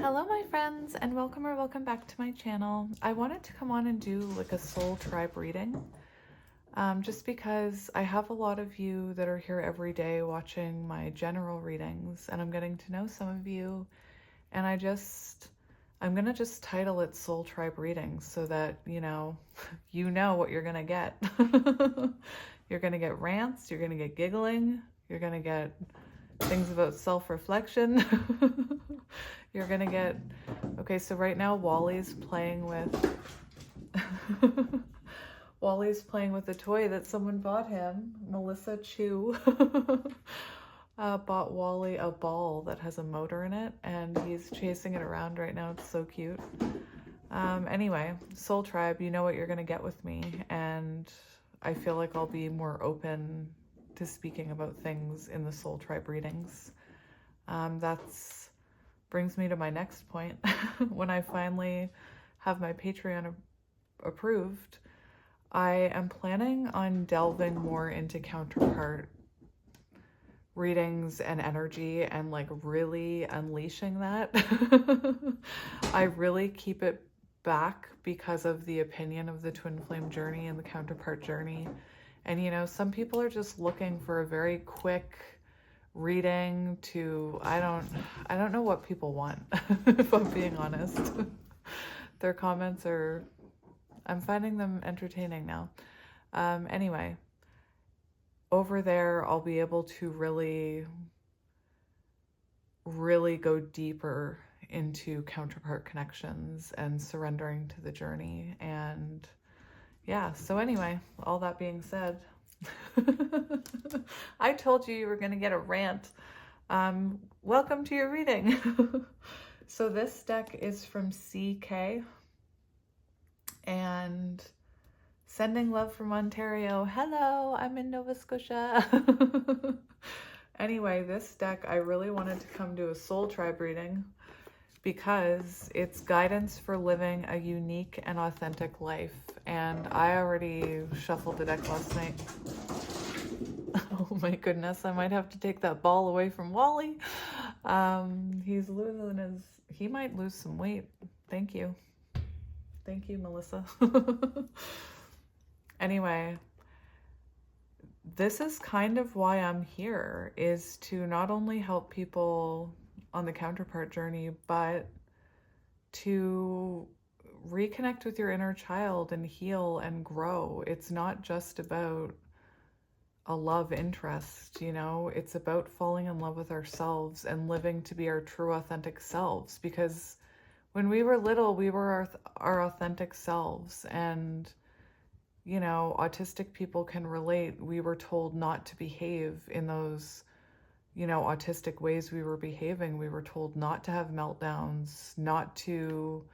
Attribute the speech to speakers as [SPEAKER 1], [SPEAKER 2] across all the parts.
[SPEAKER 1] Hello my friends, and welcome back to my channel. I wanted to come on and do like a soul tribe reading, just because I have a lot of you that are here every day watching my general readings, and I'm getting to know some of you, and I'm gonna just title it Soul Tribe Readings so that you know what you're gonna get. You're gonna get rants, you're gonna get giggling, you're gonna get things about self-reflection. You're gonna get, okay, so right now Wally's playing with Wally's playing with a toy that someone bought him. Melissa Chu bought Wally a ball that has a motor in it, and he's chasing it around right now. It's so cute. Anyway, Soul Tribe, you know what you're gonna get with me, and I feel like I'll be more open to speaking about things in the Soul Tribe readings. That's brings me to my next point. When I finally have my Patreon approved, I am planning on delving more into counterpart readings and energy and like really unleashing that. I really keep it back because of the opinion of the twin flame journey and the counterpart journey. And you know, some people are just looking for a very quick reading to, I don't know what people want, if I'm being honest. Their comments I'm finding them entertaining now. Anyway, over there, I'll be able to really go deeper into counterpart connections and surrendering to the journey. And yeah, so anyway, all that being said, I told you were going to get a rant. Welcome to your reading. So this deck is from CK, and sending love from Ontario. Hello, I'm in Nova Scotia. Anyway, this deck, I really wanted to come to a soul tribe reading because it's guidance for living a unique and authentic life. And I already shuffled the deck last night. Oh my goodness, I might have to take that ball away from Wally. He might lose some weight. Thank you. Thank you, Melissa. Anyway, this is kind of why I'm here, is to not only help people on the counterpart journey, but to reconnect with your inner child and heal and grow. It's not just about a love interest, you know, it's about falling in love with ourselves and living to be our true authentic selves. Because when we were little, we were our authentic selves. And, you know, autistic people can relate. We were told not to behave in those, you know, autistic ways we were behaving. We were told not to have meltdowns, not to,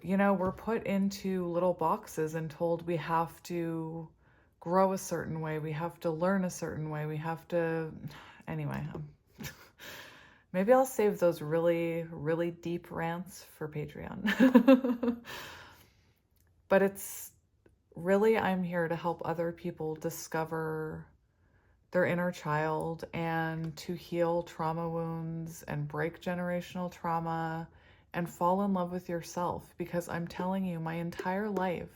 [SPEAKER 1] you know, we're put into little boxes and told we have to grow a certain way, we have to learn a certain way, we have to, anyway, maybe I'll save those really, really deep rants for Patreon. But it's really, I'm here to help other people discover their inner child and to heal trauma wounds and break generational trauma and fall in love with yourself. Because I'm telling you, my entire life,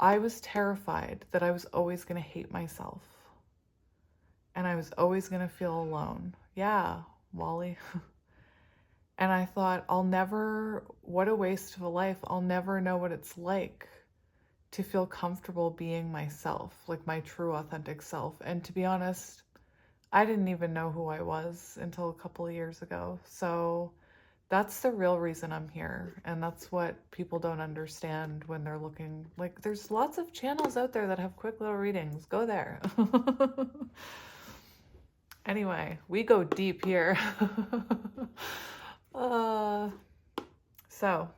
[SPEAKER 1] I was terrified that I was always going to hate myself. And I was always going to feel alone. Yeah, Wally. And I thought, what a waste of a life. I'll never know what it's like to feel comfortable being myself, like my true authentic self. And to be honest, I didn't even know who I was until a couple of years ago. So that's the real reason I'm here. And that's what people don't understand when they're looking. Like, there's lots of channels out there that have quick little readings. Go there. Anyway, we go deep here. So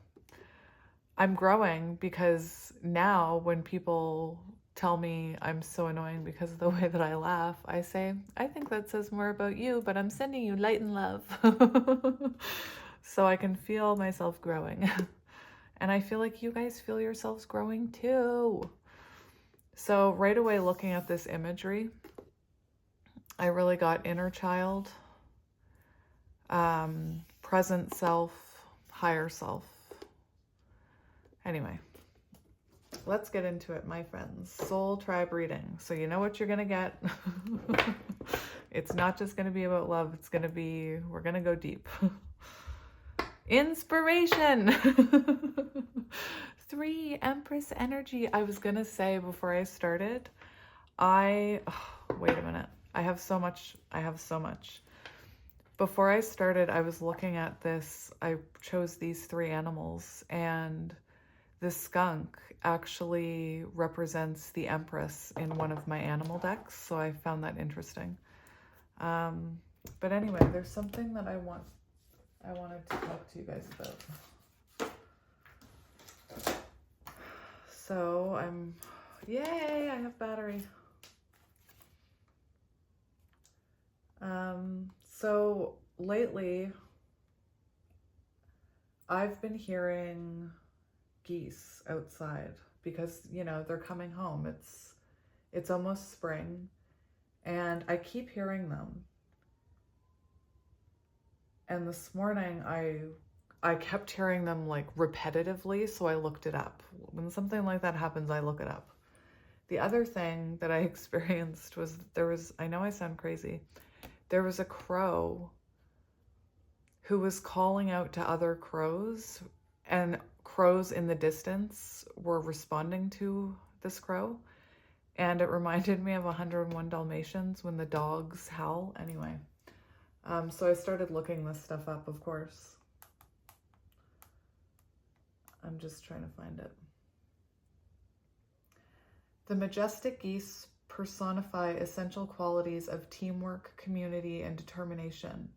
[SPEAKER 1] I'm growing, because now when people tell me I'm so annoying because of the way that I laugh, I say, I think that says more about you, but I'm sending you light and love. So I can feel myself growing. And I feel like you guys feel yourselves growing too. So right away, looking at this imagery, I really got inner child, present self, higher self. Anyway, let's get into it, my friends. Soul tribe reading. So you know what you're going to get. It's not just going to be about love. It's going to be, we're going to go deep. Inspiration. 3, Empress energy. I was going to say before I started, wait a minute. I have so much. Before I started, I was looking at this. I chose these 3 animals, and the skunk actually represents the Empress in one of my animal decks, so I found that interesting. But anyway, there's something that I wanted to talk to you guys about. So yay, I have battery. So lately I've been hearing geese outside because, you know, they're coming home. It's almost spring, and I keep hearing them. And this morning I kept hearing them like repetitively, so I looked it up. When something like that happens, I look it up. The other thing that I experienced was I know I sound crazy, there was a crow who was calling out to other crows, and crows in the distance were responding to this crow. And it reminded me of 101 Dalmatians when the dogs howl. Anyway, so I started looking this stuff up, of course. I'm just trying to find it. The majestic geese personify essential qualities of teamwork, community, and determination.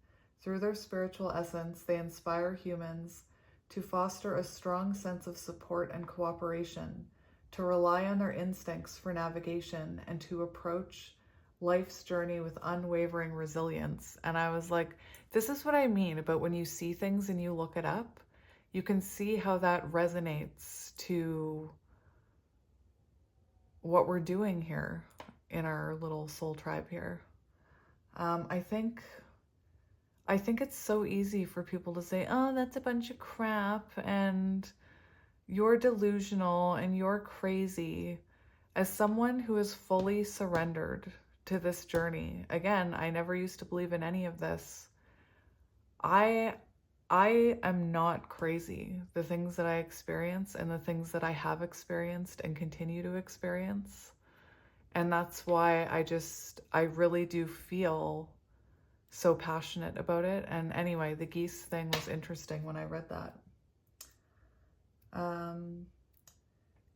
[SPEAKER 1] Through their spiritual essence, they inspire humans to foster a strong sense of support and cooperation, to rely on their instincts for navigation, and to approach life's journey with unwavering resilience. And I was like, this is what I mean about when you see things and you look it up, you can see how that resonates to what we're doing here in our little soul tribe here. I think it's so easy for people to say, oh, that's a bunch of crap, and you're delusional, and you're crazy. As someone who is fully surrendered to this journey, again, I never used to believe in any of this. I am not crazy. The things that I experience and the things that I have experienced and continue to experience. And that's why I really do feel so passionate about it. And anyway, the geese thing was interesting when I read that.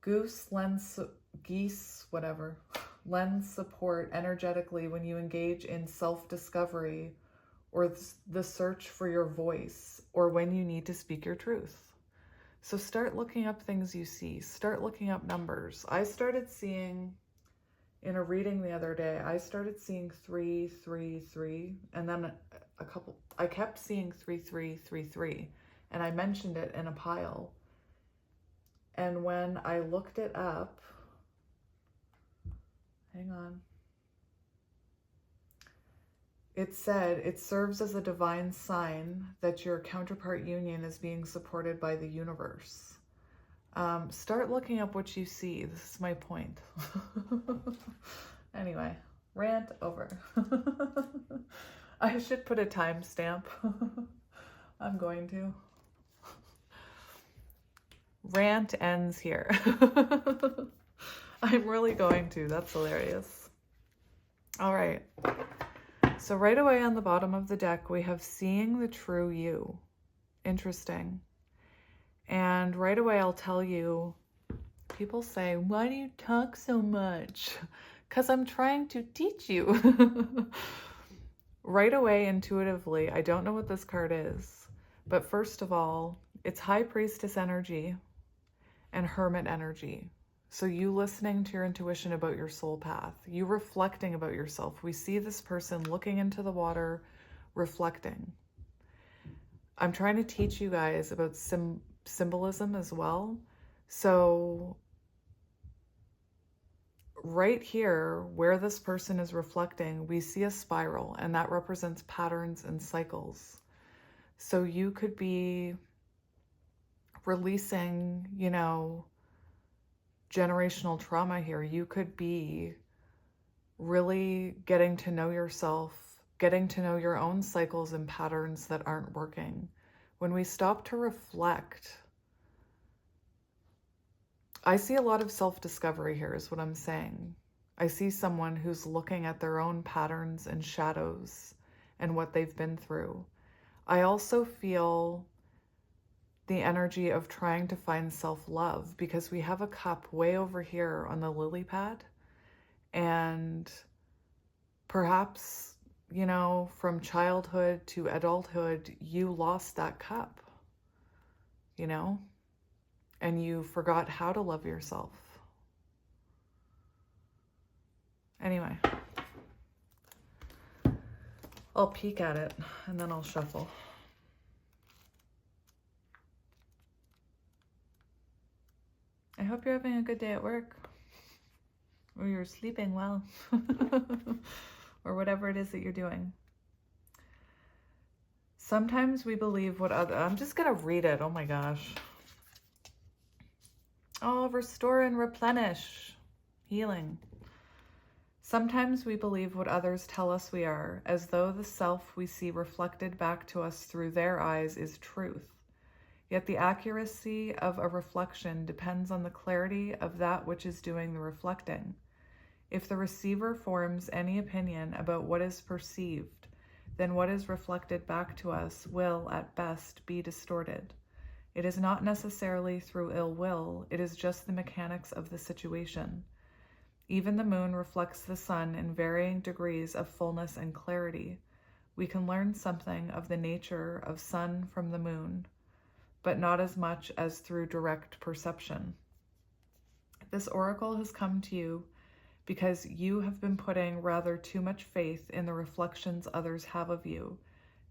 [SPEAKER 1] Geese lends support energetically when you engage in self-discovery or the search for your voice, or when you need to speak your truth. So start looking up things you see. Start looking up numbers. I started seeing, in a reading the other day, I started seeing 333, and then I kept seeing 3333, and I mentioned it in a pile. And when I looked it up, hang on, it said it serves as a divine sign that your counterpart union is being supported by the universe. Start looking up what you see. This is my point. Anyway, rant over. I should put a timestamp. I'm going to. Rant ends here. I'm really going to. That's hilarious. All right. So right away on the bottom of the deck, we have seeing the true you. Interesting. And right away, I'll tell you, people say, why do you talk so much? Because I'm trying to teach you. Right away, intuitively, I don't know what this card is, but first of all, it's High Priestess energy and Hermit energy. So you listening to your intuition about your soul path, you reflecting about yourself. We see this person looking into the water, reflecting. I'm trying to teach you guys about symbolism as well. So right here, where this person is reflecting, we see a spiral, and that represents patterns and cycles. So you could be releasing, you know, generational trauma here. You could be really getting to know yourself, getting to know your own cycles and patterns that aren't working. When we stop to reflect, I see a lot of self-discovery here is what I'm saying. I see someone who's looking at their own patterns and shadows and what they've been through. I also feel the energy of trying to find self-love, because we have a cup way over here on the lily pad, and perhaps, you know, from childhood to adulthood, you lost that cup, you know, and you forgot how to love yourself. Anyway, I'll peek at it and then I'll shuffle. I hope you're having a good day at work, or you're sleeping well, or whatever it is that you're doing. Sometimes we believe what other, I'm just gonna read it, oh my gosh. Oh, restore and replenish, healing. Sometimes we believe what others tell us we are, as though the self we see reflected back to us through their eyes is truth. Yet the accuracy of a reflection depends on the clarity of that which is doing the reflecting. If the receiver forms any opinion about what is perceived, then what is reflected back to us will, at best, be distorted. It is not necessarily through ill will, it is just the mechanics of the situation. Even the moon reflects the sun in varying degrees of fullness and clarity. We can learn something of the nature of sun from the moon, but not as much as through direct perception. This oracle has come to you because you have been putting rather too much faith in the reflections others have of you,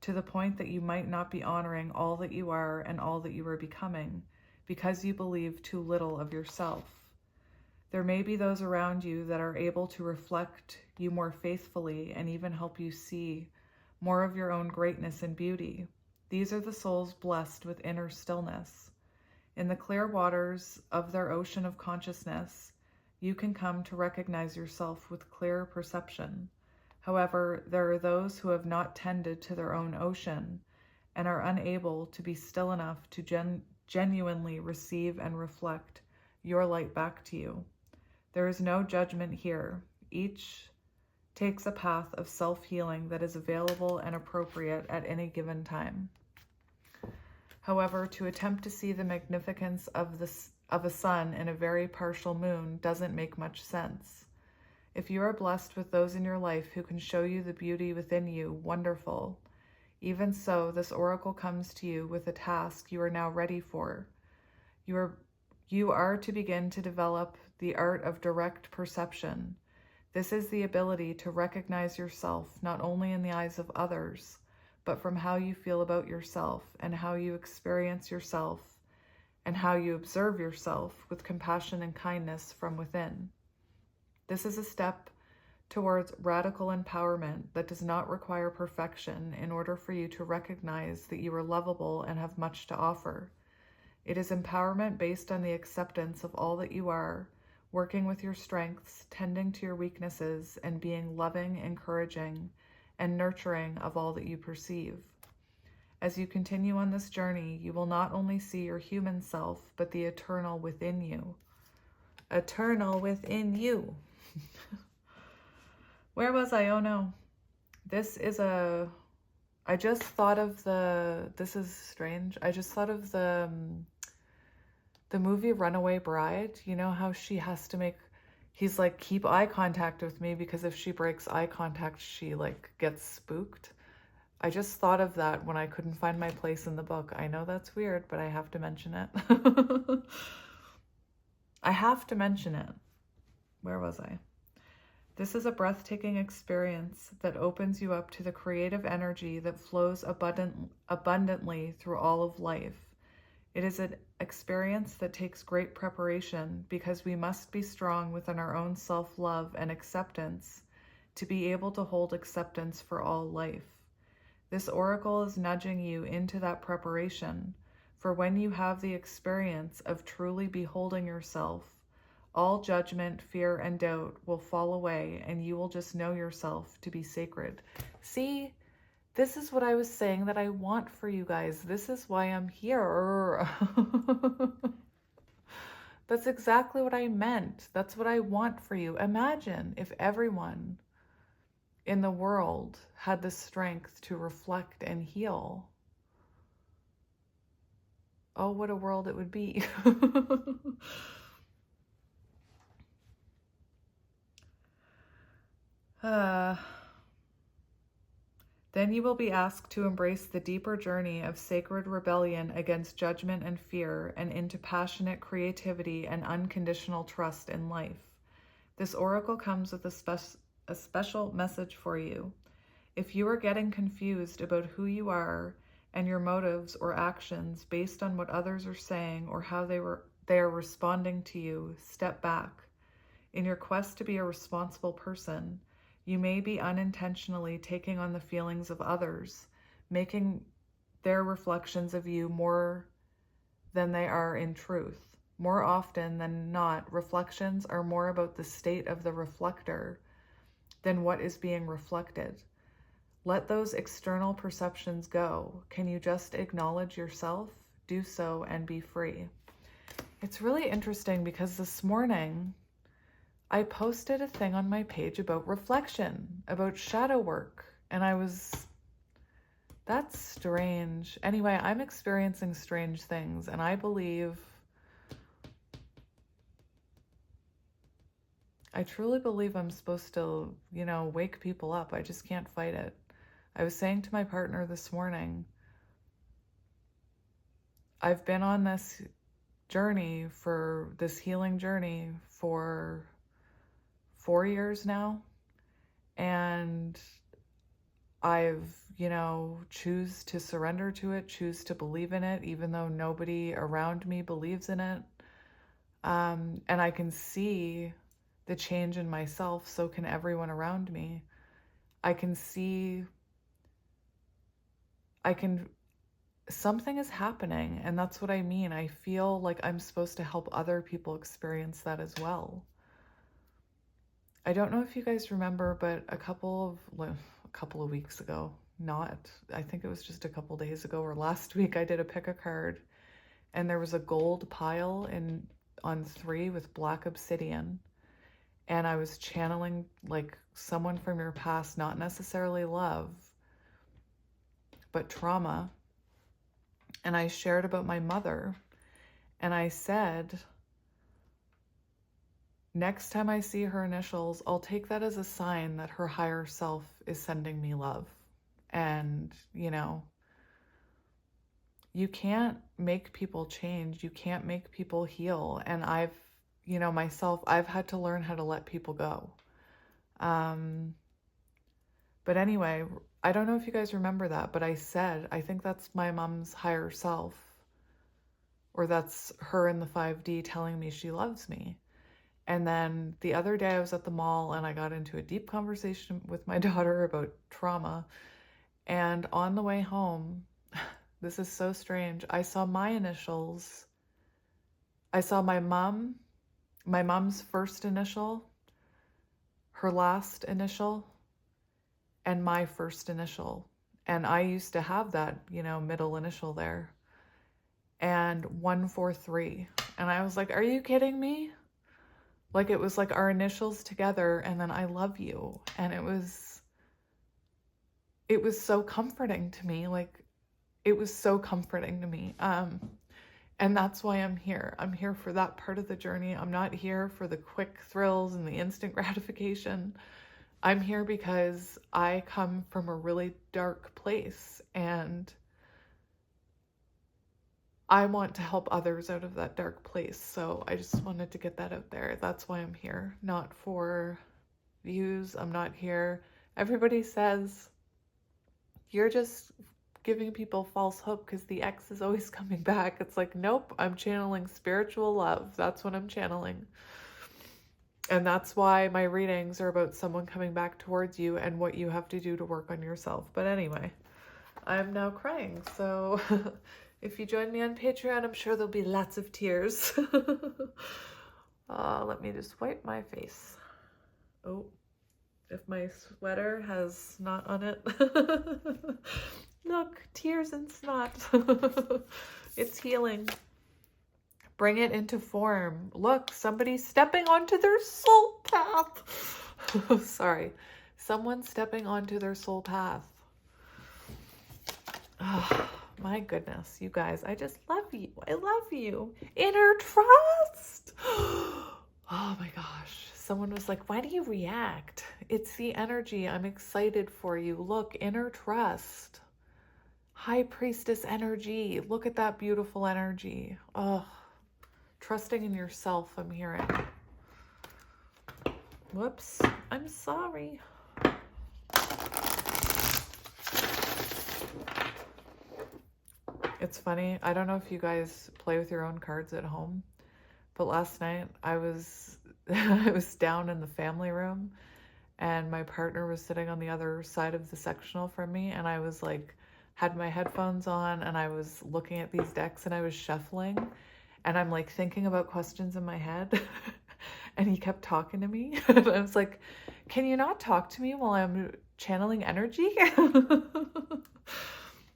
[SPEAKER 1] to the point that you might not be honoring all that you are and all that you are becoming, because you believe too little of yourself. There may be those around you that are able to reflect you more faithfully and even help you see more of your own greatness and beauty. These are the souls blessed with inner stillness. In the clear waters of their ocean of consciousness, you can come to recognize yourself with clear perception. However, there are those who have not tended to their own ocean and are unable to be still enough to genuinely receive and reflect your light back to you. There is no judgment here. Each takes a path of self-healing that is available and appropriate at any given time. However, to attempt to see the magnificence of a sun in a very partial moon doesn't make much sense. If you are blessed with those in your life who can show you the beauty within you, wonderful. Even so, this oracle comes to you with a task you are now ready for. You are to begin to develop the art of direct perception. This is the ability to recognize yourself not only in the eyes of others, but from how you feel about yourself and how you experience yourself and how you observe yourself with compassion and kindness from within. This is a step towards radical empowerment that does not require perfection in order for you to recognize that you are lovable and have much to offer. It is empowerment based on the acceptance of all that you are, working with your strengths, tending to your weaknesses, and being loving, encouraging, and nurturing of all that you perceive. As you continue on this journey, you will not only see your human self, but the eternal within you. Eternal within you. Where was I? Oh no. I just thought of this is strange. I just thought of the movie Runaway Bride. You know how she has to he's like, keep eye contact with me, because if she breaks eye contact, she like gets spooked. I just thought of that when I couldn't find my place in the book. I know that's weird, but I have to mention it. I have to mention it. Where was I? This is a breathtaking experience that opens you up to the creative energy that flows abundantly through all of life. It is an experience that takes great preparation, because we must be strong within our own self-love and acceptance to be able to hold acceptance for all life. This oracle is nudging you into that preparation, for when you have the experience of truly beholding yourself, all judgment, fear, and doubt will fall away, and you will just know yourself to be sacred. See, this is what I was saying that I want for you guys. This is why I'm here. That's exactly what I meant. That's what I want for you. Imagine if everyone in the world had the strength to reflect and heal. Oh, what a world it would be. Then you will be asked to embrace the deeper journey of sacred rebellion against judgment and fear, and into passionate creativity and unconditional trust in life. This oracle comes with a special message for you. If you are getting confused about who you are and your motives or actions based on what others are saying or how they are responding to you, step back. In your quest to be a responsible person, you may be unintentionally taking on the feelings of others, making their reflections of you more than they are in truth. More often than not, reflections are more about the state of the reflector than what is being reflected. Let those external perceptions go. Can you just acknowledge yourself? Do so and be free. It's really interesting because this morning I posted a thing on my page about reflection, about shadow work, and that's strange. Anyway, I'm experiencing strange things, and I truly believe I'm supposed to, wake people up. I just can't fight it. I was saying to my partner this morning, I've been on this healing journey for 4 years now, and I've, choose to surrender to it, choose to believe in it, even though nobody around me believes in it. And I can see the change in myself, so can everyone around me. Something is happening, and that's what I mean. I feel like I'm supposed to help other people experience that as well. I don't know if you guys remember, but a couple of weeks ago, I think it was just a couple days ago or last week, I did a pick a card, and there was a gold pile on 3 with black obsidian, and I was channeling like someone from your past, not necessarily love, but trauma. And I shared about my mother, and I said, next time I see her initials, I'll take that as a sign that her higher self is sending me love. And, you can't make people change. You can't make people heal. And I've had to learn how to let people go. But anyway, I don't know if you guys remember that, but I said, I think that's my mom's higher self, or that's her in the 5D telling me she loves me. And then the other day I was at the mall and I got into a deep conversation with my daughter about trauma. And on the way home, this is so strange, I saw my initials. I saw my mom's first initial, her last initial, and my first initial. And I used to have that, middle initial there. And 143. And I was like, are you kidding me? Like, it was like our initials together, and then I love you. And it was so comforting to me. Like, it was so comforting to me. And that's why I'm here. I'm here for that part of the journey. I'm not here for the quick thrills and the instant gratification. I'm here because I come from a really dark place, and I want to help others out of that dark place. So I just wanted to get that out there. That's why I'm here, not for views. I'm not here. Everybody says you're just giving people false hope because the ex is always coming back. It's like, nope, I'm channeling spiritual love. That's what I'm channeling. And that's why my readings are about someone coming back towards you and what you have to do to work on yourself. But anyway, I'm now crying. So if you join me on Patreon, I'm sure there'll be lots of tears. Let me just wipe my face. Oh, if my sweater has snot on it. Look, tears and snot. It's healing. Bring it into form. Look, somebody's stepping onto their soul path. Sorry. Someone's stepping onto their soul path. Oh, my goodness, you guys, I just love you. I love you. Inner trust. Oh my gosh. Someone was like, why do you react? It's the energy. I'm excited for you. Look, inner trust. High priestess energy. Look at that beautiful energy. Oh, trusting in yourself, I'm hearing. Whoops. I'm sorry. It's funny. I don't know if you guys play with your own cards at home, but last night I was I was down in the family room and my partner was sitting on the other side of the sectional from me, and I was like, had my headphones on and I was looking at these decks and I was shuffling and I'm like thinking about questions in my head and he kept talking to me and I was like, can you not talk to me while I'm channeling energy?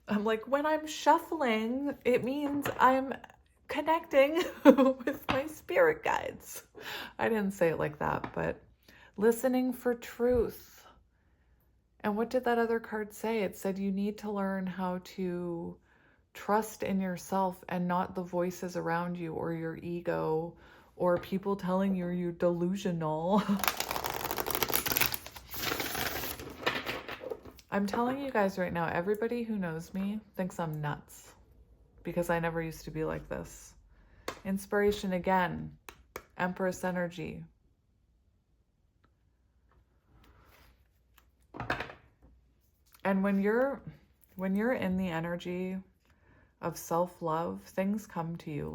[SPEAKER 1] I'm like, when I'm shuffling, it means I'm connecting with my spirit guides. I didn't say it like that, but listening for truth. And what did that other card say? It said you need to learn how to trust in yourself and not the voices around you or your ego or people telling you you're delusional. I'm telling you guys right now, everybody who knows me thinks I'm nuts because I never used to be like this. Inspiration again, Empress energy. And when you're in the energy of self-love, things come to you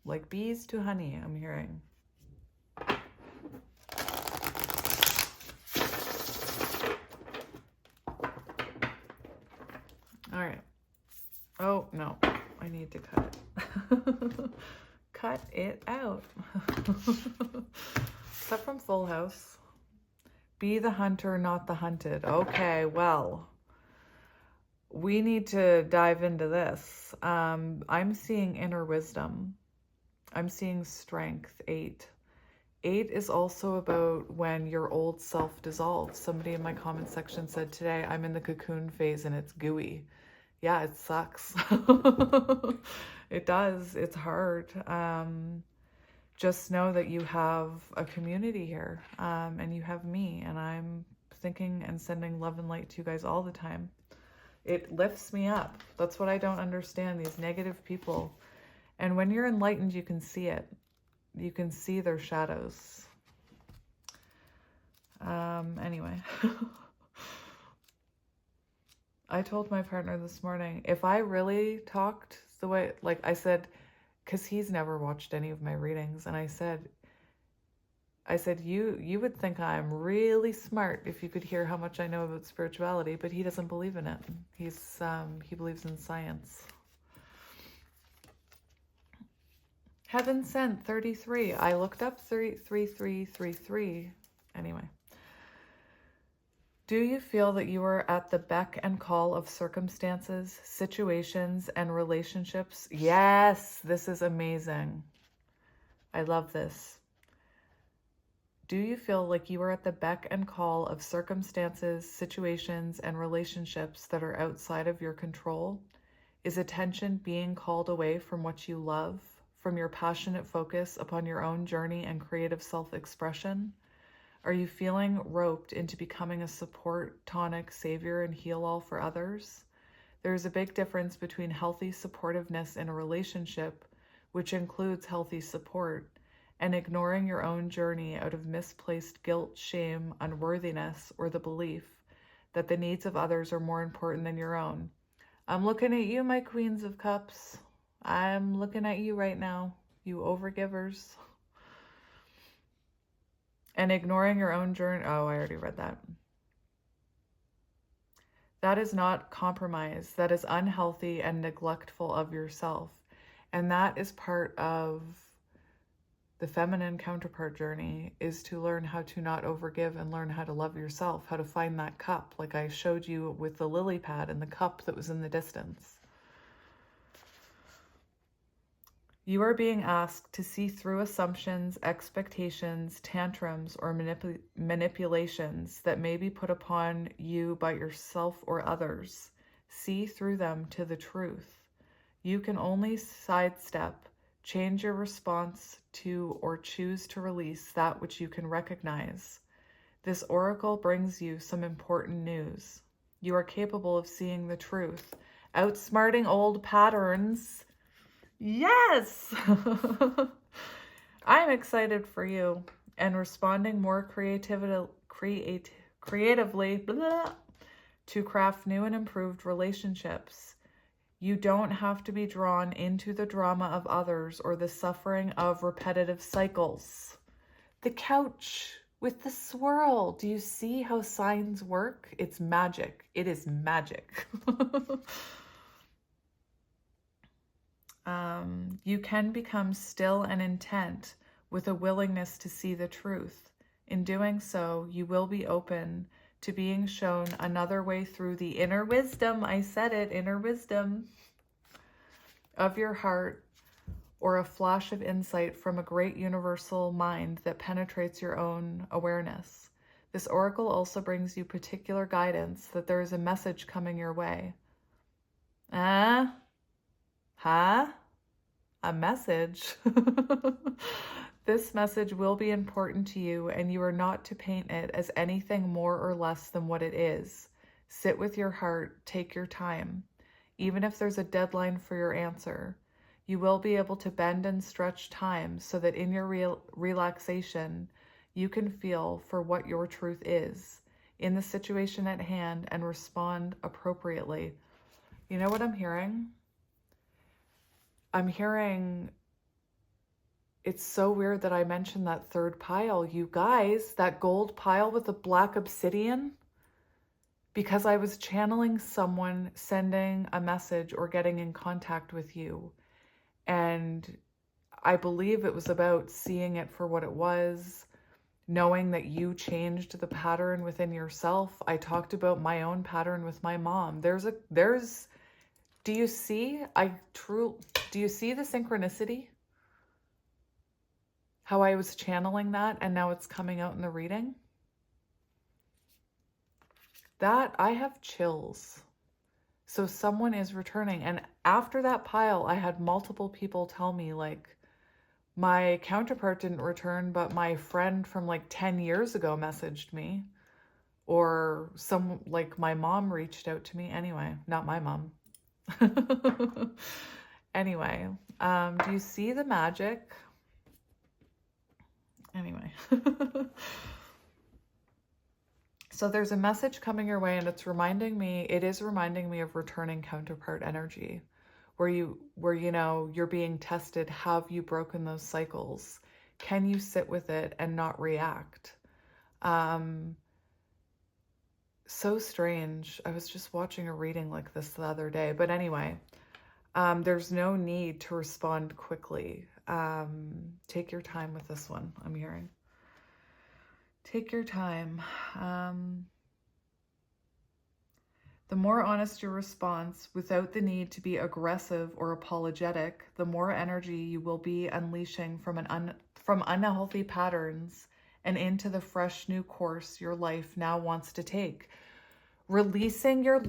[SPEAKER 1] like bees to honey, I'm hearing. All right. Oh, no. I need to cut it. Cut it out. Is that from Full House? Be the hunter, not the hunted. Okay, well, we need to dive into this. I'm seeing inner wisdom. I'm seeing strength, 8. 8 is also about when your old self dissolves. Somebody in my comment section said today, I'm in the cocoon phase and it's gooey. Yeah, it sucks. It does. It's hard. Just know that you have a community here, and you have me, and I'm thinking and sending love and light to you guys all the time. It lifts me up. That's what I don't understand, these negative people. And when you're enlightened, you can see it. You can see their shadows. Anyway. I told my partner this morning, if I really talked the way, like I said, because he's never watched any of my readings, and I said, you would think I'm really smart if you could hear how much I know about spirituality, but he doesn't believe in it. He believes in science. Heaven Sent 33. I looked up 3333. Anyway. Do you feel that you are at the beck and call of circumstances, situations, and relationships? Yes, this is amazing. I love this. Do you feel like you are at the beck and call of circumstances, situations, and relationships that are outside of your control? Is attention being called away from what you love, from your passionate focus upon your own journey and creative self-expression? Are you feeling roped into becoming a support, tonic, savior, and heal-all for others? There's a big difference between healthy supportiveness in a relationship, which includes healthy support, and ignoring your own journey out of misplaced guilt, shame, unworthiness, or the belief that the needs of others are more important than your own. I'm looking at you, my Queens of Cups. I'm looking at you right now, you overgivers. And ignoring your own journey. Oh, I already read that. That is not compromise. That is unhealthy and neglectful of yourself. And that is part of the feminine counterpart journey, is to learn how to not overgive and learn how to love yourself, how to find that cup, like I showed you with the lily pad and the cup that was in the distance. You are being asked to see through assumptions, expectations, tantrums, or manipulations that may be put upon you by yourself or others. See through them to the truth. You can only sidestep, change your response to, or choose to release that which you can recognize. This oracle brings you some important news. You are capable of seeing the truth, outsmarting old patterns. Yes! I'm excited for you, and responding more creatively to craft new and improved relationships. You don't have to be drawn into the drama of others or the suffering of repetitive cycles. The couch with the swirl. Do you see how signs work? It's magic. It is magic. You can become still and intent with a willingness to see the truth. In doing so, you will be open to being shown another way through the inner wisdom. I said it, inner wisdom of your heart, or a flash of insight from a great universal mind that penetrates your own awareness. This oracle also brings you particular guidance that there is a message coming your way. A message? This message will be important to you, and you are not to paint it as anything more or less than what it is. Sit with your heart, take your time. Even if there's a deadline for your answer, you will be able to bend and stretch time so that in your relaxation, you can feel for what your truth is in the situation at hand and respond appropriately. You know what I'm hearing? I'm hearing, it's so weird that I mentioned that third pile. You guys, that gold pile with the black obsidian, because I was channeling someone sending a message or getting in contact with you. And I believe it was about seeing it for what it was, knowing that you changed the pattern within yourself. I talked about my own pattern with my mom. Do you see? Do you see the synchronicity? How I was channeling that and now it's coming out in the reading? That, I have chills. So someone is returning. And after that pile, I had multiple people tell me, like, my counterpart didn't return, but my friend from like 10 years ago messaged me. Or my mom reached out to me. Anyway, not my mom. Anyway, do you see the magic? Anyway. So there's a message coming your way, and it is reminding me of returning counterpart energy, where you're being tested. Have you broken those cycles? Can you sit with it and not react? So strange. I was just watching a reading like this the other day. But anyway, there's no need to respond quickly. Take your time with this one, I'm hearing. Take your time. The more honest your response, without the need to be aggressive or apologetic, the more energy you will be unleashing from unhealthy patterns and into the fresh new course your life now wants to take. Releasing your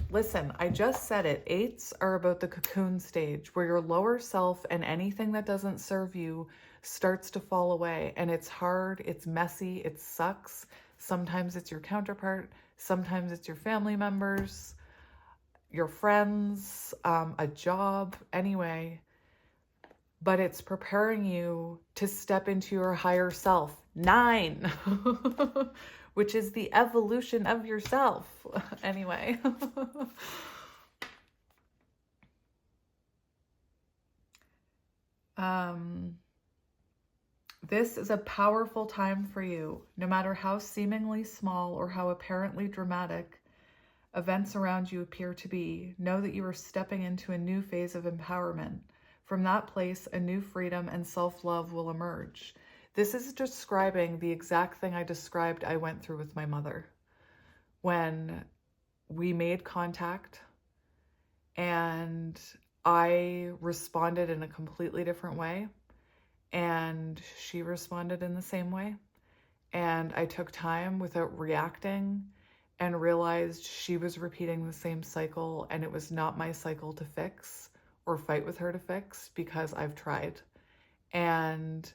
[SPEAKER 1] listen, I just said it. 8s are about the cocoon stage, where your lower self and anything that doesn't serve you starts to fall away. And it's hard, it's messy, it sucks. Sometimes it's your counterpart, sometimes it's your family members, your friends, a job, anyway. But it's preparing you to step into your higher self. 9, which is the evolution of yourself. Anyway. This is a powerful time for you, no matter how seemingly small or how apparently dramatic. events around you appear to be, know that you are stepping into a new phase of empowerment. From that place, a new freedom and self-love will emerge. This is describing the exact thing I described I went through with my mother. When we made contact and I responded in a completely different way, and she responded in the same way. And I took time without reacting and realized she was repeating the same cycle, and it was not my cycle to fix or fight with her to fix, because I've tried. And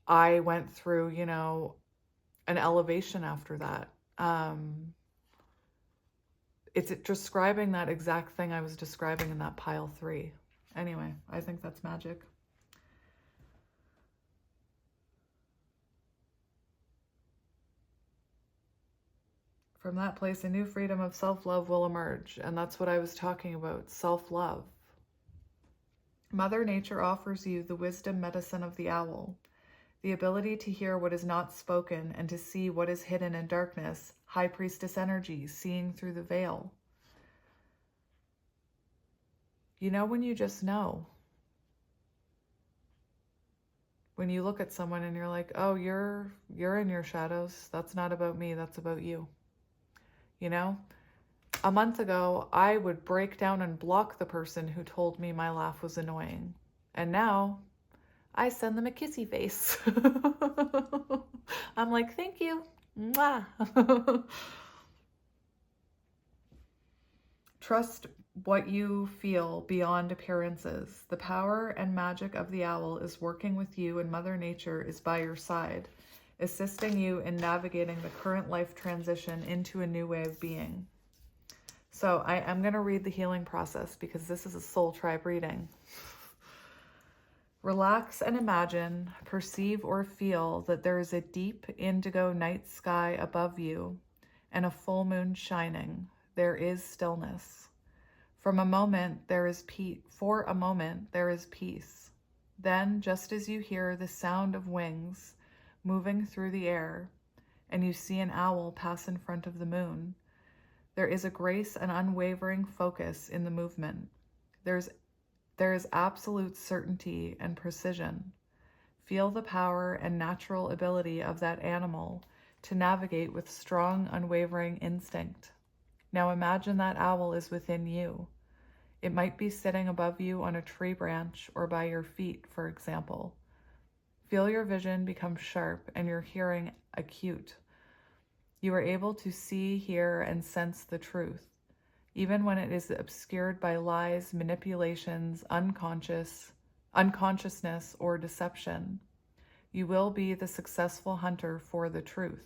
[SPEAKER 1] I went through, you know, an elevation after that. It's describing that exact thing I was describing in that pile 3. Anyway, I think that's magic. From that place, a new freedom of self-love will emerge. And that's what I was talking about, self-love. Mother Nature offers you the wisdom medicine of the owl, the ability to hear what is not spoken and to see what is hidden in darkness, High Priestess energy, seeing through the veil. You know when you just know? When you look at someone and you're like, oh, you're in your shadows. That's not about me, that's about you. You know? A month ago, I would break down and block the person who told me my laugh was annoying. And now, I send them a kissy face. I'm like, thank you. Mwah. Trust what you feel beyond appearances. The power and magic of the owl is working with you, and Mother Nature is by your side, assisting you in navigating the current life transition into a new way of being. So I'm going to read the healing process because this is a soul tribe reading. Relax and imagine, perceive or feel that there is a deep indigo night sky above you and a full moon shining. There is stillness. For a moment there is peace. Then, just as you hear the sound of wings moving through the air and you see an owl pass in front of the moon, there is a grace and unwavering focus in the movement. There is absolute certainty and precision. Feel the power and natural ability of that animal to navigate with strong, unwavering instinct. Now imagine that owl is within you. It might be sitting above you on a tree branch or by your feet, for example. Feel your vision become sharp and your hearing acute. You are able to see, hear, and sense the truth, even when it is obscured by lies, manipulations, unconsciousness, or deception. You will be the successful hunter for the truth.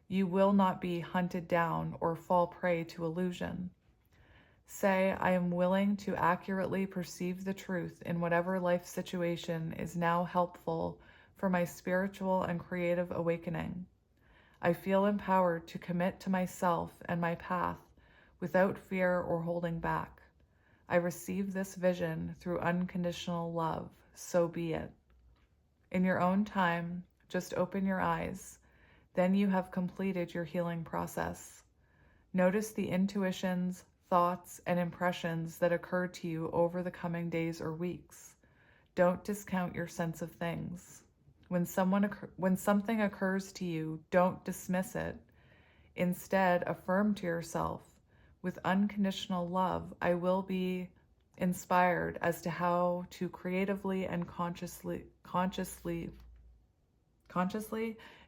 [SPEAKER 1] You will not be hunted down or fall prey to illusion. Say, I am willing to accurately perceive the truth in whatever life situation is now helpful for my spiritual and creative awakening. I feel empowered to commit to myself and my path without fear or holding back. I receive this vision through unconditional love, so be it. In your own time, just open your eyes. Then you have completed your healing process. Notice the intuitions, thoughts, and impressions that occur to you over the coming days or weeks. Don't discount your sense of things. When something occurs to you, don't dismiss it. Instead, affirm to yourself, with unconditional love, I will be inspired as to how to creatively and consciously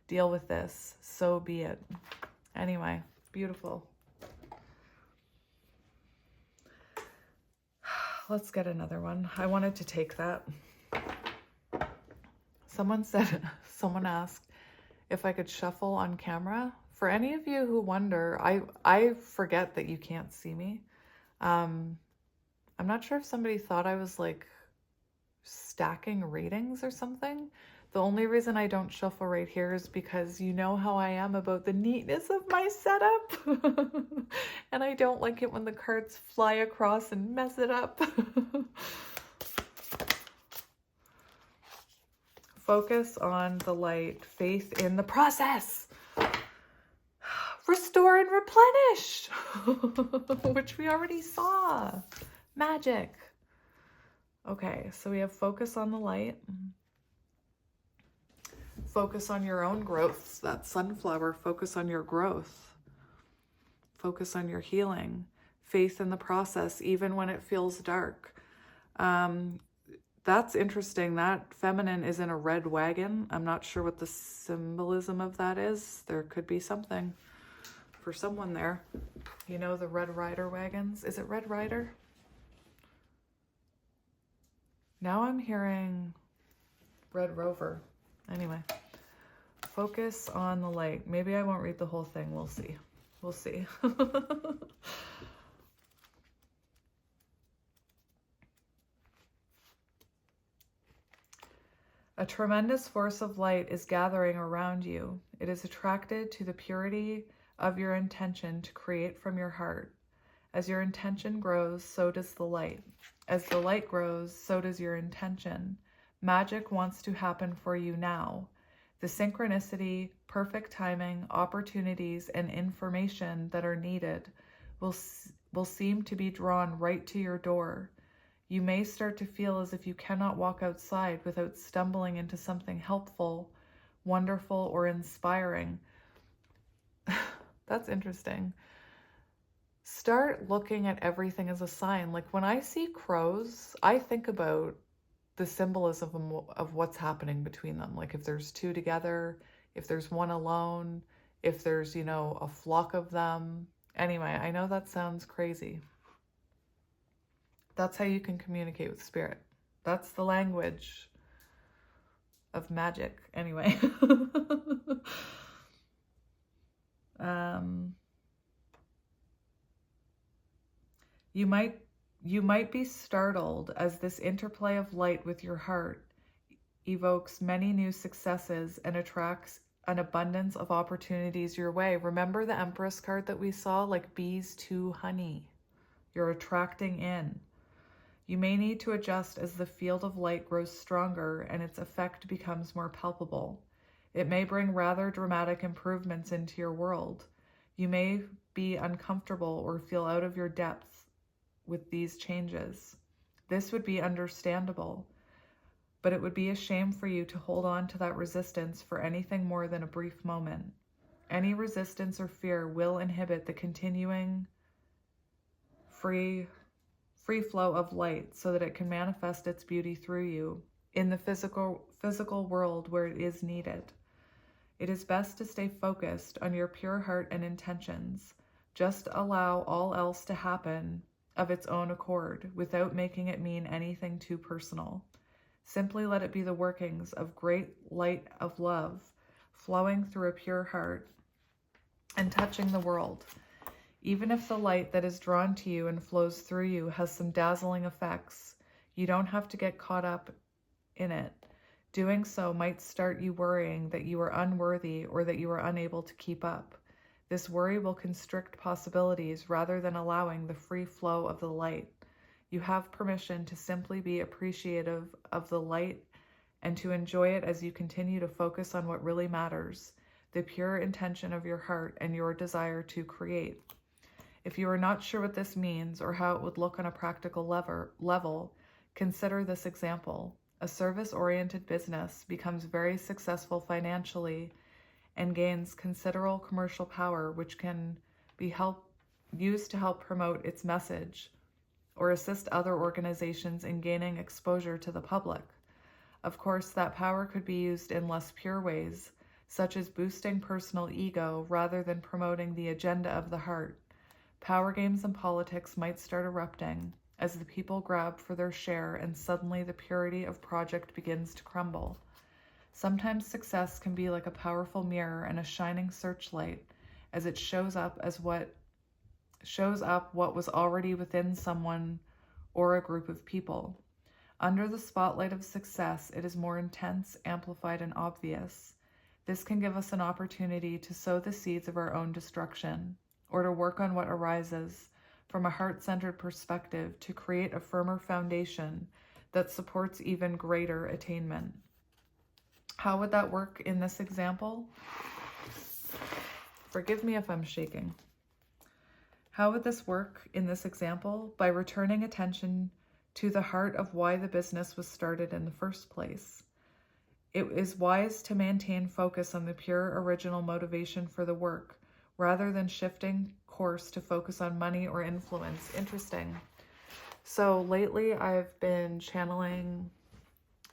[SPEAKER 1] deal with this. So be it. Anyway, beautiful. Let's get another one. I wanted to take that. Someone asked if I could shuffle on camera. For any of you who wonder, I forget that you can't see me. I'm not sure if somebody thought I was like stacking readings or something. The only reason I don't shuffle right here is because you know how I am about the neatness of my setup. And I don't like it when the cards fly across and mess it up. Focus on the light, faith in the process. Restore and replenish, which we already saw. Magic. Okay, so we have focus on the light. Focus on your own growth. That sunflower, focus on your growth. Focus on your healing. Faith in the process, even when it feels dark. That's interesting. That feminine is in a red wagon. I'm not sure what the symbolism of that is. There could be something for someone there. You know, the Red Rider wagons. Is it Red Rider? Now I'm hearing Red Rover. Anyway, focus on the light. Maybe I won't read the whole thing. We'll see. We'll see. A tremendous force of light is gathering around you. It is attracted to the purity of your intention to create from your heart. As your intention grows, so does the light. As the light grows, so does your intention. Magic wants to happen for you now. The synchronicity, perfect timing, opportunities, and information that are needed will seem to be drawn right to your door. You may start to feel as if you cannot walk outside without stumbling into something helpful, wonderful, or inspiring. That's interesting. Start looking at everything as a sign. Like when I see crows, I think about the symbolism of what's happening between them. Like if there's two together, if there's one alone, if there's, you know, a flock of them. Anyway, I know that sounds crazy. That's how you can communicate with spirit. That's the language of magic. Anyway. You might be startled as this interplay of light with your heart evokes many new successes and attracts an abundance of opportunities your way. Remember the Empress card that we saw, like bees to honey. You're attracting in. You may need to adjust as the field of light grows stronger and its effect becomes more palpable. It may bring rather dramatic improvements into your world. You may be uncomfortable or feel out of your depth with these changes. This would be understandable, but it would be a shame for you to hold on to that resistance for anything more than a brief moment. Any resistance or fear will inhibit the continuing free flow of light so that it can manifest its beauty through you in the physical world where it is needed. It is best to stay focused on your pure heart and intentions. Just allow all else to happen of its own accord without making it mean anything too personal. Simply let it be the workings of great light of love flowing through a pure heart and touching the world. Even if the light that is drawn to you and flows through you has some dazzling effects, you don't have to get caught up in it. Doing so might start you worrying that you are unworthy or that you are unable to keep up. This worry will constrict possibilities rather than allowing the free flow of the light. You have permission to simply be appreciative of the light and to enjoy it as you continue to focus on what really matters, the pure intention of your heart and your desire to create. If you are not sure what this means or how it would look on a practical level, consider this example. A service-oriented business becomes very successful financially and gains considerable commercial power, which can be used to help promote its message or assist other organizations in gaining exposure to the public. Of course, that power could be used in less pure ways, such as boosting personal ego rather than promoting the agenda of the heart. Power games and politics might start erupting as the people grab for their share and suddenly the purity of project begins to crumble. Sometimes success can be like a powerful mirror and a shining searchlight as it shows up what was already within someone or a group of people. Under the spotlight of success, it is more intense, amplified, and obvious. This can give us an opportunity to sow the seeds of our own destruction, or to work on what arises from a heart-centered perspective to create a firmer foundation that supports even greater attainment. How would that work in this example? Forgive me if I'm shaking. How would this work in this example? By returning attention to the heart of why the business was started in the first place. It is wise to maintain focus on the pure original motivation for the work, rather than shifting course to focus on money or influence. Interesting. So lately I've been channeling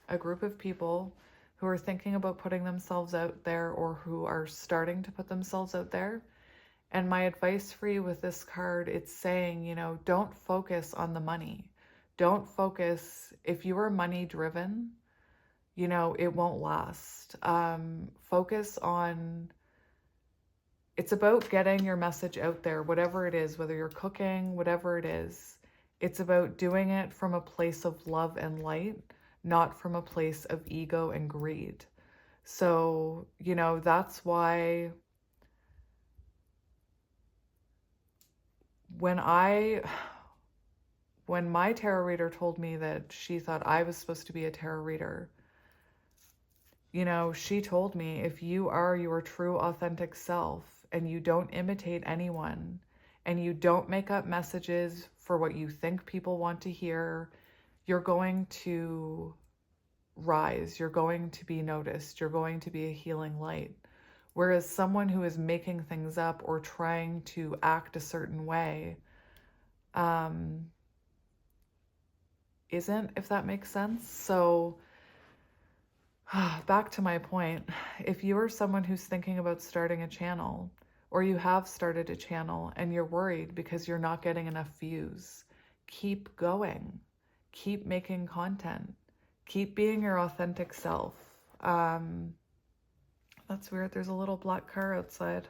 [SPEAKER 1] a group of people who are thinking about putting themselves out there, or who are starting to put themselves out there. And my advice for you with this card, it's saying, you know, don't focus on the money. Don't focus, if you are money driven, you know, it won't last. Focus on, it's about getting your message out there, whatever it is, whether you're cooking, whatever it is. It's about doing it from a place of love and light, not from a place of ego and greed. So, you know, that's why when my tarot reader told me that she thought I was supposed to be a tarot reader, you know, she told me, if you are your true authentic self and you don't imitate anyone and you don't make up messages for what you think people want to hear, you're going to rise, you're going to be noticed, you're going to be a healing light. Whereas someone who is making things up or trying to act a certain way isn't, if that makes sense. So back to my point, if you are someone who's thinking about starting a channel, or you have started a channel and you're worried because you're not getting enough views, keep going, keep making content, keep being your authentic self. That's weird. There's a little black car outside.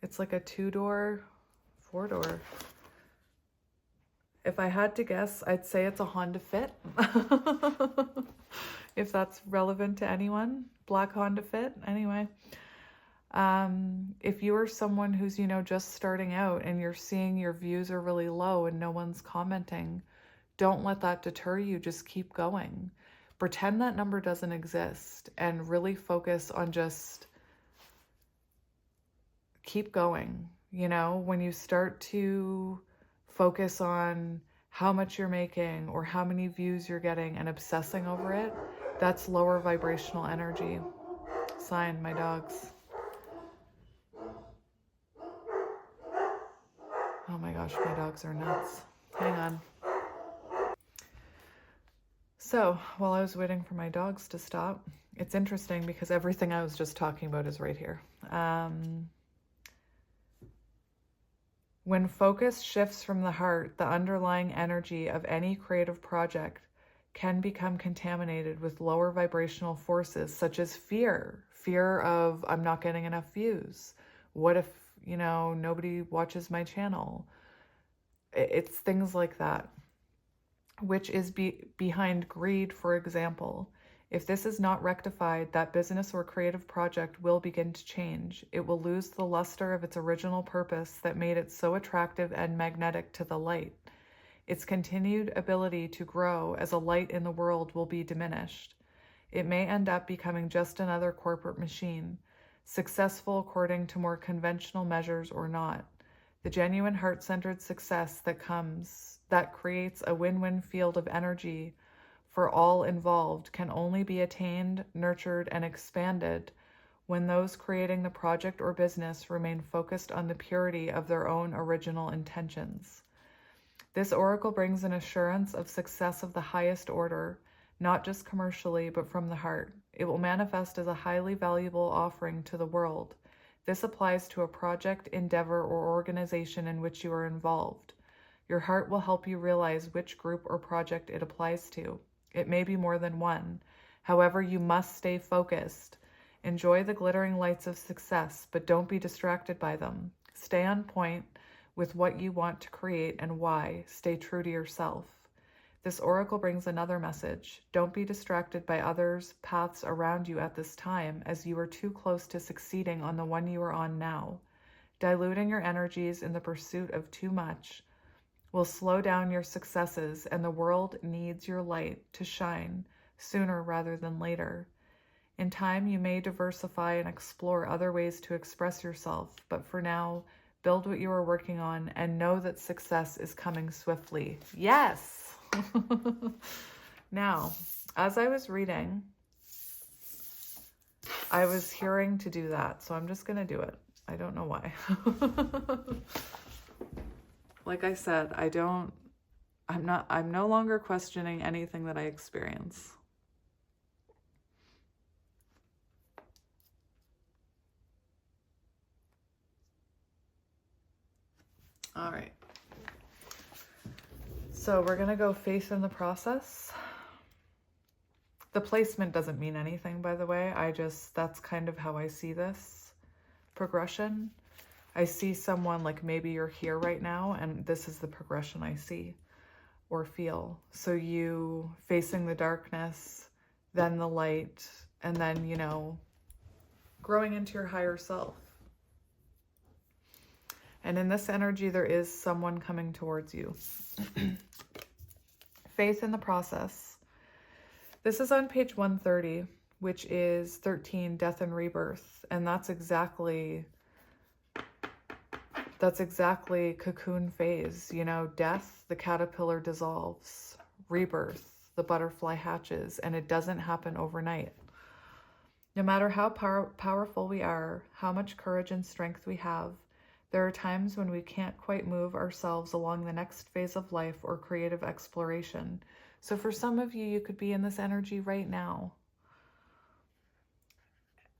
[SPEAKER 1] It's like a 2-door, 4-door. If I had to guess, I'd say it's a Honda Fit. If that's relevant to anyone. Black Honda Fit. Anyway. If you are someone who's, you know, just starting out and you're seeing your views are really low and no one's commenting, don't let that deter you. Just keep going. Pretend that number doesn't exist and really focus on just keep going. You know, when you start to focus on how much you're making or how many views you're getting and obsessing over it, that's lower vibrational energy. Sign, my dogs. Oh my gosh, my dogs are nuts. Hang on. So while I was waiting for my dogs to stop, it's interesting because everything I was just talking about is right here. When focus shifts from the heart, the underlying energy of any creative project can become contaminated with lower vibrational forces such as fear of I'm not getting enough views. What if, you know, nobody watches my channel? It's things like that, which is behind greed, for example. If this is not rectified, that business or creative project will begin to change. It will lose the luster of its original purpose that made it so attractive and magnetic to the light. Its continued ability to grow as a light in the world will be diminished. It may end up becoming just another corporate machine, successful according to more conventional measures or not. The genuine heart-centered success that creates a win-win field of energy for all involved can only be attained, nurtured, and expanded when those creating the project or business remain focused on the purity of their own original intentions. This oracle brings an assurance of success of the highest order, not just commercially, but from the heart. It will manifest as a highly valuable offering to the world. This applies to a project, endeavor, or organization in which you are involved. Your heart will help you realize which group or project it applies to. It may be more than one. However, you must stay focused. Enjoy the glittering lights of success, but don't be distracted by them. Stay on point with what you want to create and why. Stay true to yourself. This oracle brings another message. Don't be distracted by others' paths around you at this time, as you are too close to succeeding on the one you are on now. Diluting your energies in the pursuit of too much will slow down your successes, and the world needs your light to shine sooner rather than later. In time, you may diversify and explore other ways to express yourself, but for now, build what you are working on and know that success is coming swiftly. Yes! Now, as I was reading, I was hearing to do that, so I'm just going to do it. I don't know why. Like I said, I'm no longer questioning anything that I experience. All right. So we're going to go faith in the process. The placement doesn't mean anything, by the way. That's kind of how I see this progression. I see someone like maybe you're here right now, and this is the progression I see or feel. So you facing the darkness, then the light, and then, you know, growing into your higher self. And in this energy, there is someone coming towards you. Faith in the process. This is on page 130, which is 13, Death and Rebirth. And that's exactly cocoon phase. You know, death, the caterpillar dissolves. Rebirth, the butterfly hatches. And it doesn't happen overnight. No matter how powerful we are, how much courage and strength we have, there are times when we can't quite move ourselves along the next phase of life or creative exploration. So for some of you, you could be in this energy right now.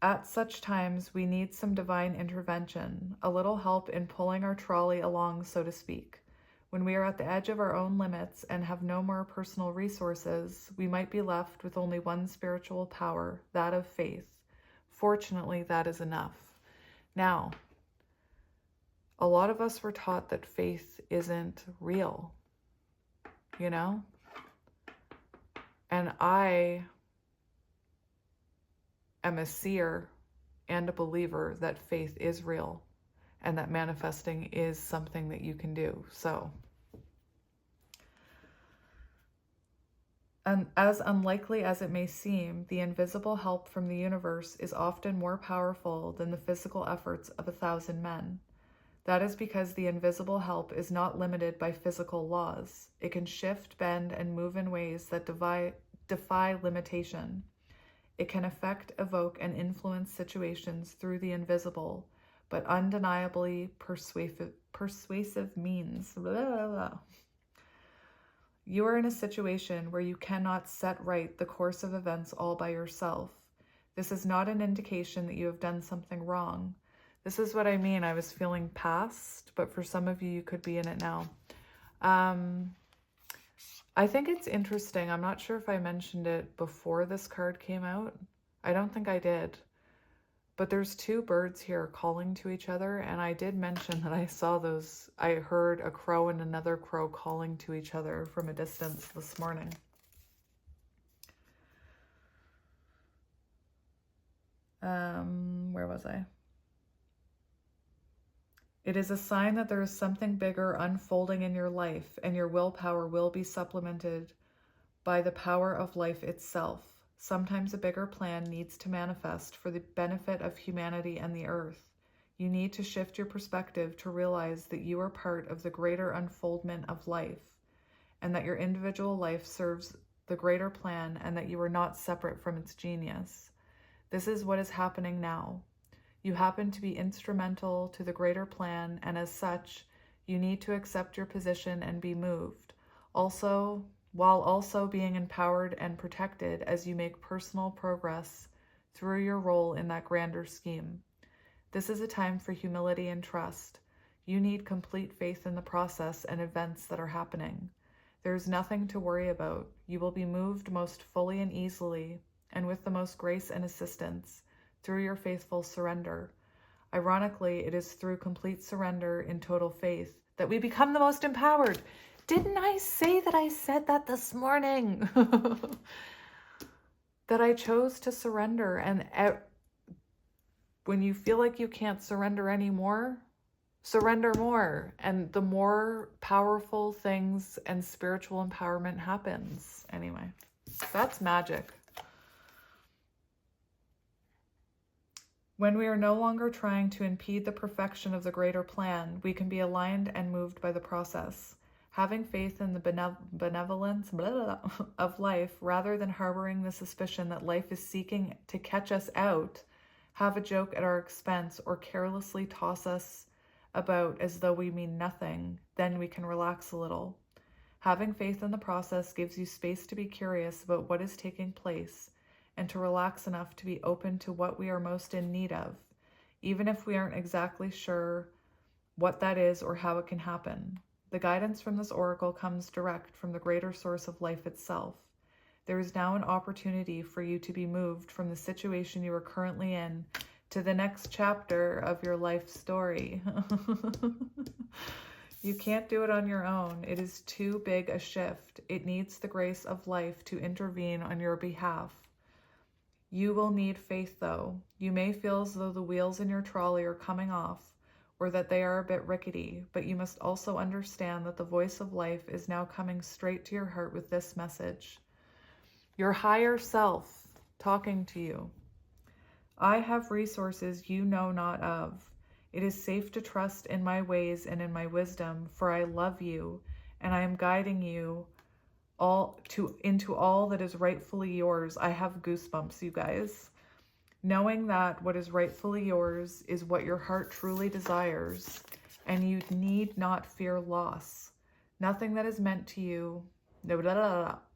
[SPEAKER 1] At such times, we need some divine intervention, a little help in pulling our trolley along, so to speak. When we are at the edge of our own limits and have no more personal resources, we might be left with only one spiritual power, that of faith. Fortunately, that is enough. Now, a lot of us were taught that faith isn't real, you know? And I am a seer and a believer that faith is real and that manifesting is something that you can do. So, and as unlikely as it may seem, the invisible help from the universe is often more powerful than the physical efforts of 1,000 men. That is because the invisible help is not limited by physical laws. It can shift, bend, and move in ways that defy limitation. It can affect, evoke, and influence situations through the invisible, but undeniably persuasive means. Blah, blah, blah. You are in a situation where you cannot set right the course of events all by yourself. This is not an indication that you have done something wrong. This is what I mean. I was feeling past, but for some of you, you could be in it now. I think it's interesting. I'm not sure if I mentioned it before this card came out. I don't think I did. But there's two birds here calling to each other, and I did mention that I saw those. I heard a crow and another crow calling to each other from a distance this morning. Where was I? It is a sign that there is something bigger unfolding in your life, and your willpower will be supplemented by the power of life itself. Sometimes a bigger plan needs to manifest for the benefit of humanity and the earth. You need to shift your perspective to realize that you are part of the greater unfoldment of life, and that your individual life serves the greater plan, and that you are not separate from its genius. This is what is happening now. You happen to be instrumental to the greater plan, and as such, you need to accept your position and be moved, while also being empowered and protected as you make personal progress through your role in that grander scheme. This is a time for humility and trust. You need complete faith in the process and events that are happening. There is nothing to worry about. You will be moved most fully and easily, and with the most grace and assistance, through your faithful surrender. Ironically, it is through complete surrender in total faith that we become the most empowered. Didn't I say that I said that this morning? That I chose to surrender. And when you feel like you can't surrender anymore, surrender more. And the more powerful things and spiritual empowerment happens. Anyway, that's magic. When we are no longer trying to impede the perfection of the greater plan, we can be aligned and moved by the process. Having faith in the benevolence of life, rather than harboring the suspicion that life is seeking to catch us out, have a joke at our expense, or carelessly toss us about as though we mean nothing, then we can relax a little. Having faith in the process gives you space to be curious about what is taking place and to relax enough to be open to what we are most in need of, even if we aren't exactly sure what that is or how it can happen. The guidance from this oracle comes direct from the greater source of life itself. There is now an opportunity for you to be moved from the situation you are currently in to the next chapter of your life story. You can't do it on your own. It is too big a shift. It needs the grace of life to intervene on your behalf. You will need faith, though. You may feel as though the wheels in your trolley are coming off, or that they are a bit rickety, but you must also understand that the voice of life is now coming straight to your heart with this message. Your higher self talking to you. I have resources you know not of. It is safe to trust in my ways and in my wisdom, for I love you, and I am guiding you into all that is rightfully yours. I have goosebumps, you guys. Knowing that what is rightfully yours is what your heart truly desires, and you need not fear loss. Nothing that is meant to you,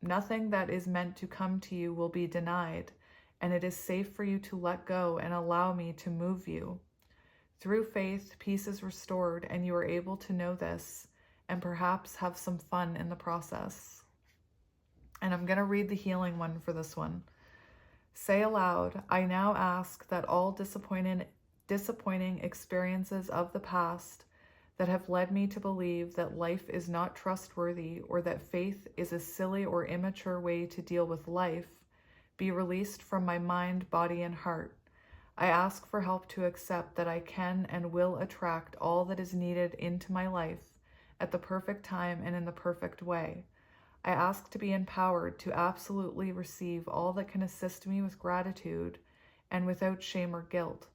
[SPEAKER 1] nothing that is meant to come to you will be denied, and it is safe for you to let go and allow me to move you. Through faith, peace is restored, and you are able to know this and perhaps have some fun in the process. And I'm going to read the healing one for this one. Say aloud, I now ask that all disappointing experiences of the past that have led me to believe that life is not trustworthy or that faith is a silly or immature way to deal with life be released from my mind, body, and heart. I ask for help to accept that I can and will attract all that is needed into my life at the perfect time and in the perfect way. I ask to be empowered to absolutely receive all that can assist me with gratitude and without shame or guilt.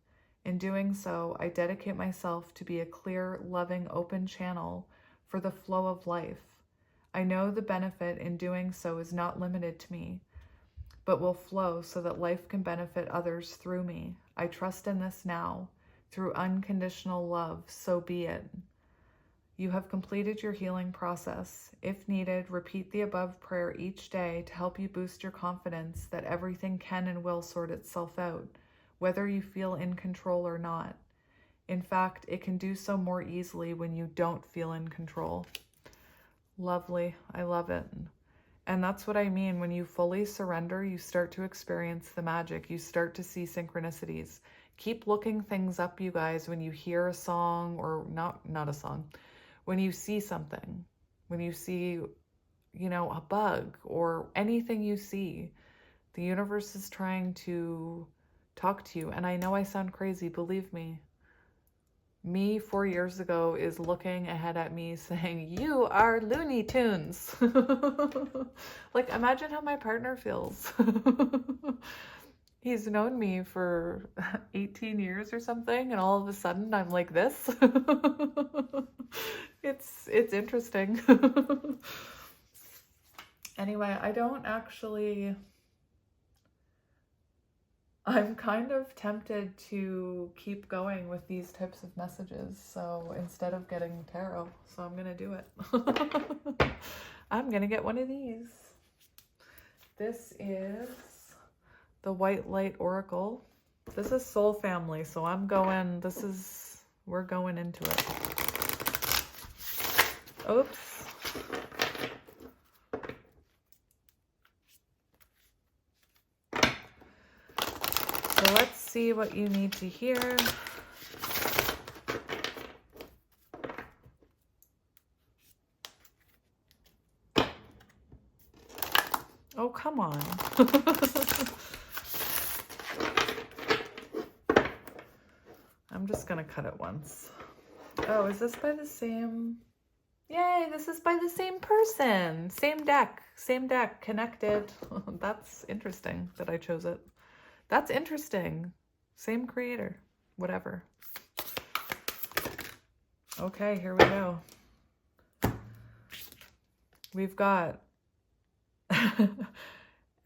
[SPEAKER 1] In doing so, I dedicate myself to be a clear, loving, open channel for the flow of life. I know the benefit in doing so is not limited to me, but will flow so that life can benefit others through me. I trust in this now. Through unconditional love, so be it. You have completed your healing process. If needed, repeat the above prayer each day to help you boost your confidence that everything can and will sort itself out, whether you feel in control or not. In fact, it can do so more easily when you don't feel in control. Lovely. I love it. And that's what I mean. When you fully surrender, you start to experience the magic. You start to see synchronicities. Keep looking things up, you guys, when you hear a song or not a song. When you see something, when you see, a bug or anything you see, the universe is trying to talk to you. And I know I sound crazy, believe me. Me 4 years ago is looking ahead at me saying, you are Looney Tunes. Like, imagine how my partner feels. He's known me for 18 years or something, and all of a sudden I'm like this. It's interesting. Anyway, I'm kind of tempted to keep going with these types of messages, so instead of getting tarot, so I'm gonna do it. I'm gonna get one of these. This is the White Light Oracle. This is Soul Family, so we're going into it. Oops. So let's see what you need to hear. Oh, come on. I'm just going to cut it once. Oh, is this by the same? Yay, this is by the same person. Same deck, connected. That's interesting that I chose it. That's interesting. Same creator, whatever. Okay, here we go. We've got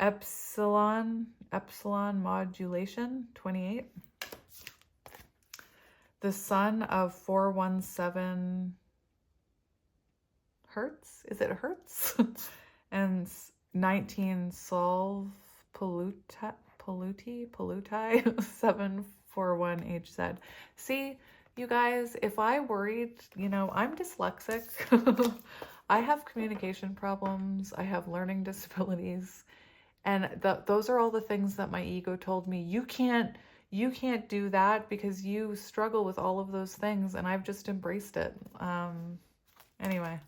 [SPEAKER 1] epsilon modulation, 28. The sun of 417 hertz. Is it hertz? And 19 solve polluti 741 HZ. See, you guys, if I worried, you know, I'm dyslexic. I have communication problems. I have learning disabilities. And those are all the things that my ego told me, you can't do that because you struggle with all of those things. And I've just embraced it. Anyway,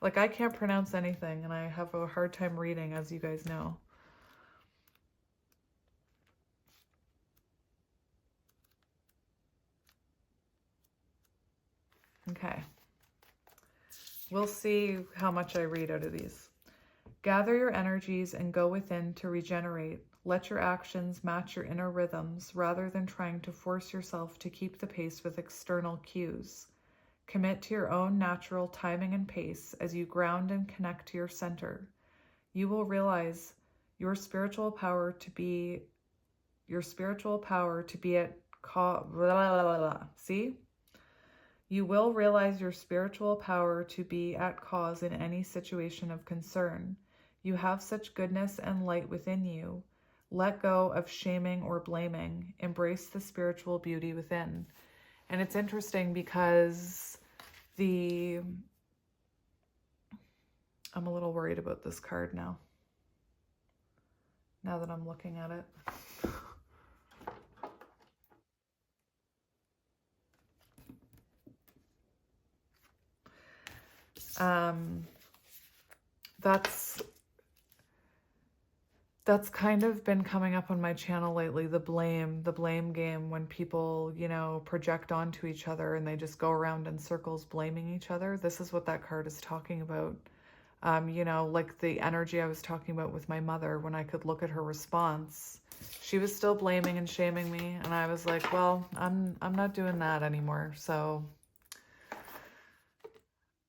[SPEAKER 1] like I can't pronounce anything and I have a hard time reading, as you guys know. Okay. We'll see how much I read out of these. Gather your energies and go within to regenerate. Let your actions match your inner rhythms rather than trying to force yourself to keep the pace with external cues. Commit to your own natural timing and pace as you ground and connect to your center. You will realize your spiritual power to be at See? You will realize your spiritual power to be at cause in any situation of concern. You have such goodness and light within you. Let go of shaming or blaming. Embrace the spiritual beauty within. And it's interesting because I'm a little worried about this card now that I'm looking at it. That's kind of been coming up on my channel lately, the blame game, when people, you know, project onto each other and they just go around in circles blaming each other. This is what that card is talking about. You know, like the energy I was talking about with my mother, when I could look at her response, she was still blaming and shaming me. And I was like, well, I'm not doing that anymore. So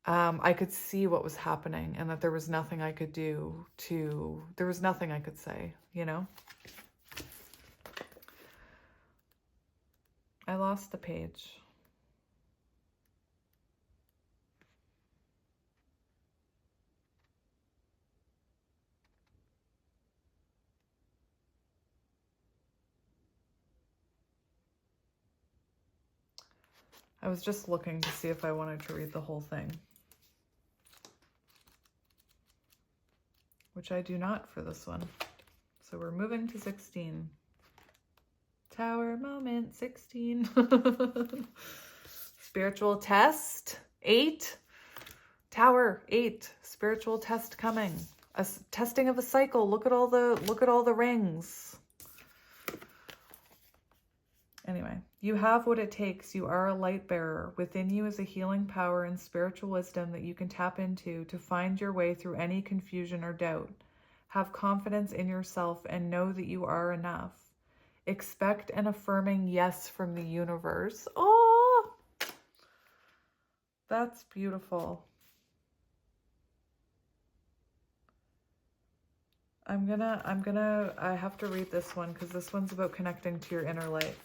[SPEAKER 1] I could see what was happening and that there was nothing I could do there was nothing I could say, you know? I lost the page. I was just looking to see if I wanted to read the whole thing, which I do not for this one. So we're moving to 16. Tower moment, 16. Spiritual test, 8. Tower, 8. Spiritual test coming. A testing of a cycle. Look at all the rings. Anyway, you have what it takes. You are a light bearer. Within you is a healing power and spiritual wisdom that you can tap into to find your way through any confusion or doubt. Have confidence in yourself and know that you are enough. Expect an affirming yes from the universe. Oh, that's beautiful. I have to read this one because this one's about connecting to your inner light.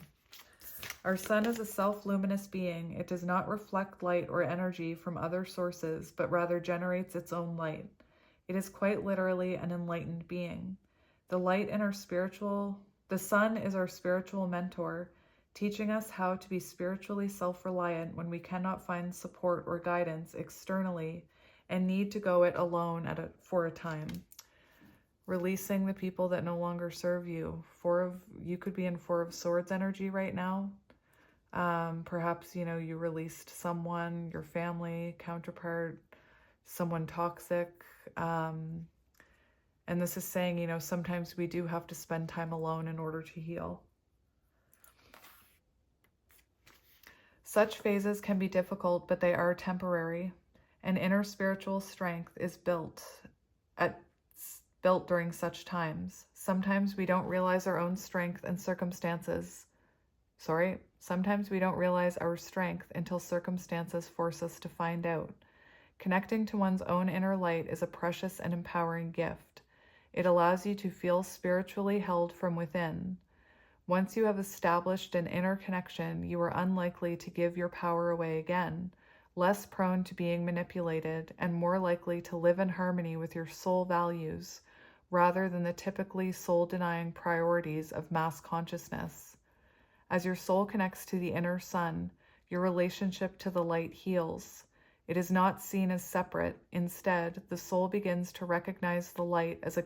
[SPEAKER 1] Our sun is a self-luminous being. It does not reflect light or energy from other sources, but rather generates its own light. It is quite literally an enlightened being. The sun is our spiritual mentor, teaching us how to be spiritually self-reliant when we cannot find support or guidance externally and need to go it alone for a time. Releasing the people that no longer serve you. You could be in 4 of Swords energy right now. Perhaps, you know, you released someone, your family, counterpart, someone toxic. And this is saying, you know, sometimes we do have to spend time alone in order to heal. Such phases can be difficult, but they are temporary. An inner spiritual strength is built during such times. Sometimes we don't realize our own strength and circumstances Sometimes we don't realize our strength until circumstances force us to find out. Connecting to one's own inner light is a precious and empowering gift. It allows you to feel spiritually held from within. Once you have established an inner connection, you are unlikely to give your power away again, less prone to being manipulated, and more likely to live in harmony with your soul values, rather than the typically soul-denying priorities of mass consciousness. As your soul connects to the inner sun, your relationship to the light heals. It is not seen as separate. Instead, the soul begins to recognize the light as a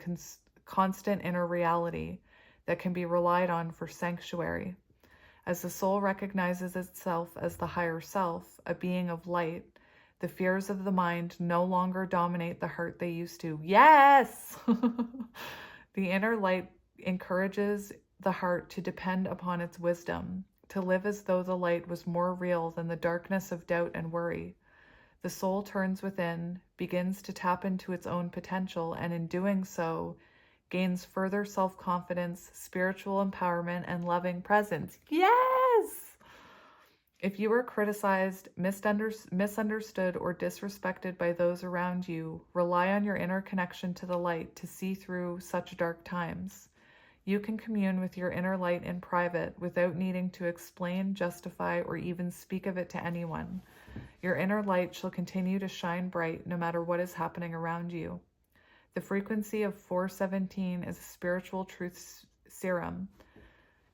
[SPEAKER 1] constant inner reality that can be relied on for sanctuary. As the soul recognizes itself as the higher self, a being of light, the fears of the mind no longer dominate the heart they used to. Yes! The inner light encourages the heart to depend upon its wisdom, to live as though the light was more real than the darkness of doubt and worry. The soul turns within, begins to tap into its own potential, and in doing so, gains further self-confidence, spiritual empowerment, and loving presence. Yes! If you are criticized, misunderstood, or disrespected by those around you, rely on your inner connection to the light to see through such dark times. You can commune with your inner light in private without needing to explain, justify, or even speak of it to anyone. Your inner light shall continue to shine bright no matter what is happening around you. The frequency of 417 is a spiritual truth serum.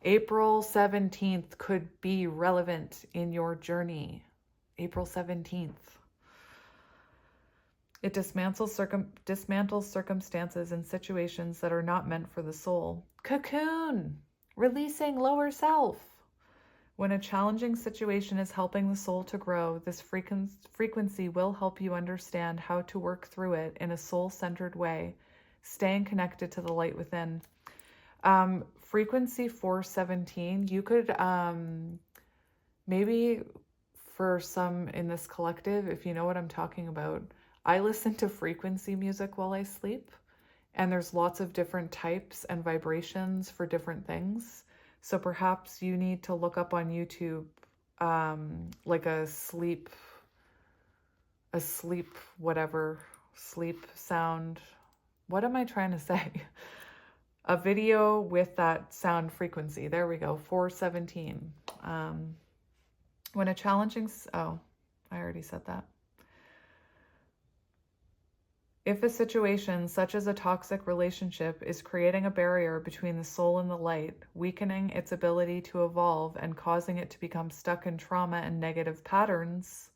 [SPEAKER 1] April 17th could be relevant in your journey. April 17th. It dismantles circumstances and situations that are not meant for the soul. Cocoon! Releasing lower self. When a challenging situation is helping the soul to grow, this frequency will help you understand how to work through it in a soul-centered way, staying connected to the light within. Frequency 417, you could, maybe for some in this collective, if you know what I'm talking about, I listen to frequency music while I sleep, and there's lots of different types and vibrations for different things. So perhaps you need to look up on YouTube, like a sleep sound. What am I trying to say? A video with that sound frequency. There we go. 417. When a challenging, I already said that. If a situation, such as a toxic relationship, is creating a barrier between the soul and the light, weakening its ability to evolve and causing it to become stuck in trauma and negative patterns,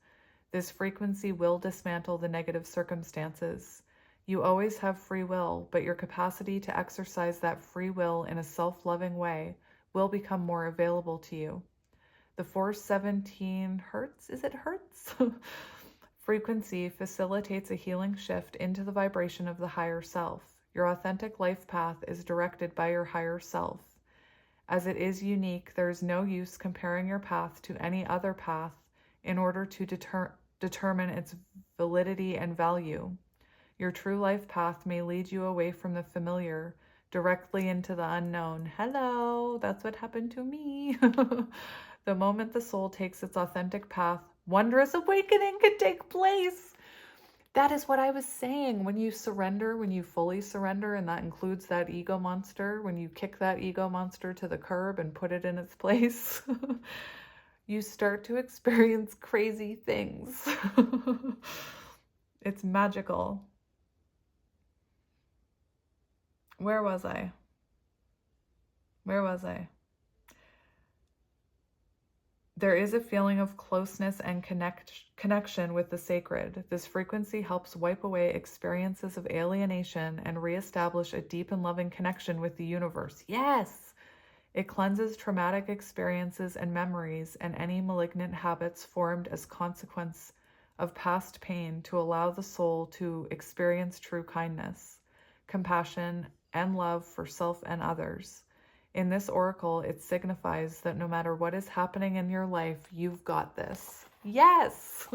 [SPEAKER 1] this frequency will dismantle the negative circumstances. You always have free will, but your capacity to exercise that free will in a self-loving way will become more available to you. The 417 hertz, is it hertz? Frequency facilitates a healing shift into the vibration of the higher self. Your authentic life path is directed by your higher self. As it is unique, there is no use comparing your path to any other path in order to determine its validity and value. Your true life path may lead you away from the familiar, directly into the unknown. Hello, that's what happened to me. The moment the soul takes its authentic path, wondrous awakening can take place. That is what I was saying. When you surrender, when you fully surrender, and that includes that ego monster, when you kick that ego monster to the curb and put it in its place, you start to experience crazy things. It's magical. Where was I? There is a feeling of closeness and connection with the sacred. This frequency helps wipe away experiences of alienation and reestablish a deep and loving connection with the universe. Yes! It cleanses traumatic experiences and memories and any malignant habits formed as consequence of past pain to allow the soul to experience true kindness, compassion, and love for self and others. In this oracle, it signifies that no matter what is happening in your life, you've got this. Yes!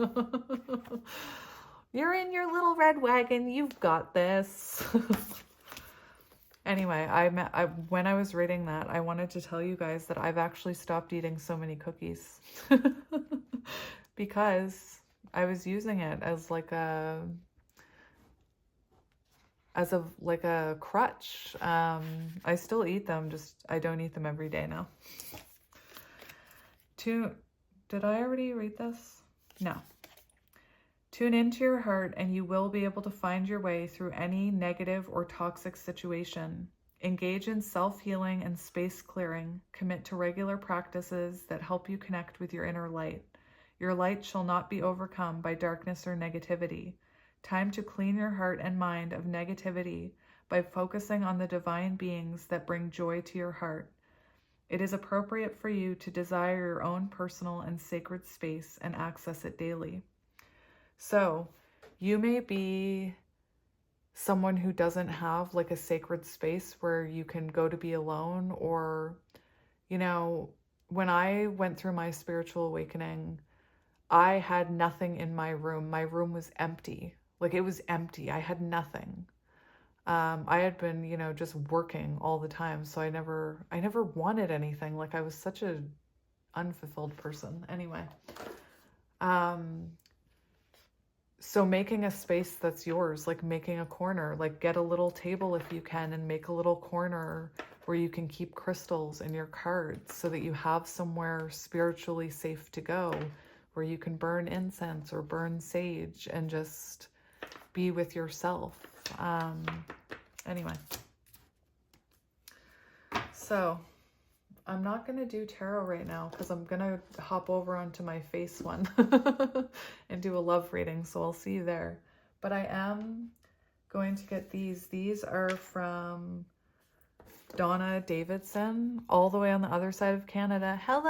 [SPEAKER 1] You're in your little red wagon. You've got this. Anyway, when I was reading that, I wanted to tell you guys that I've actually stopped eating so many cookies because I was using it as like a crutch. I still eat them, just I don't eat them every day now. Did I already read this? No. Tune into your heart and you will be able to find your way through any negative or toxic situation. Engage in self-healing and space clearing. Commit to regular practices that help you connect with your inner light. Your light shall not be overcome by darkness or negativity. Time to clean your heart and mind of negativity by focusing on the divine beings that bring joy to your heart. It is appropriate for you to desire your own personal and sacred space and access it daily. So you may be someone who doesn't have like a sacred space where you can go to be alone, or, you know, when I went through my spiritual awakening, I had nothing in my room. My room was empty. Like, it was empty. I had nothing. I had been, you know, just working all the time. So I never wanted anything. Like, I was such a unfulfilled person. Anyway, so making a space that's yours, like making a corner, like get a little table if you can and make a little corner where you can keep crystals and your cards so that you have somewhere spiritually safe to go, where you can burn incense or burn sage and just be with yourself. Anyway, so I'm not going to do tarot right now because I'm going to hop over onto my face one and do a love reading. So I'll see you there. But I am going to get these. These are from Donna Davidson, all the way on the other side of Canada. Hello,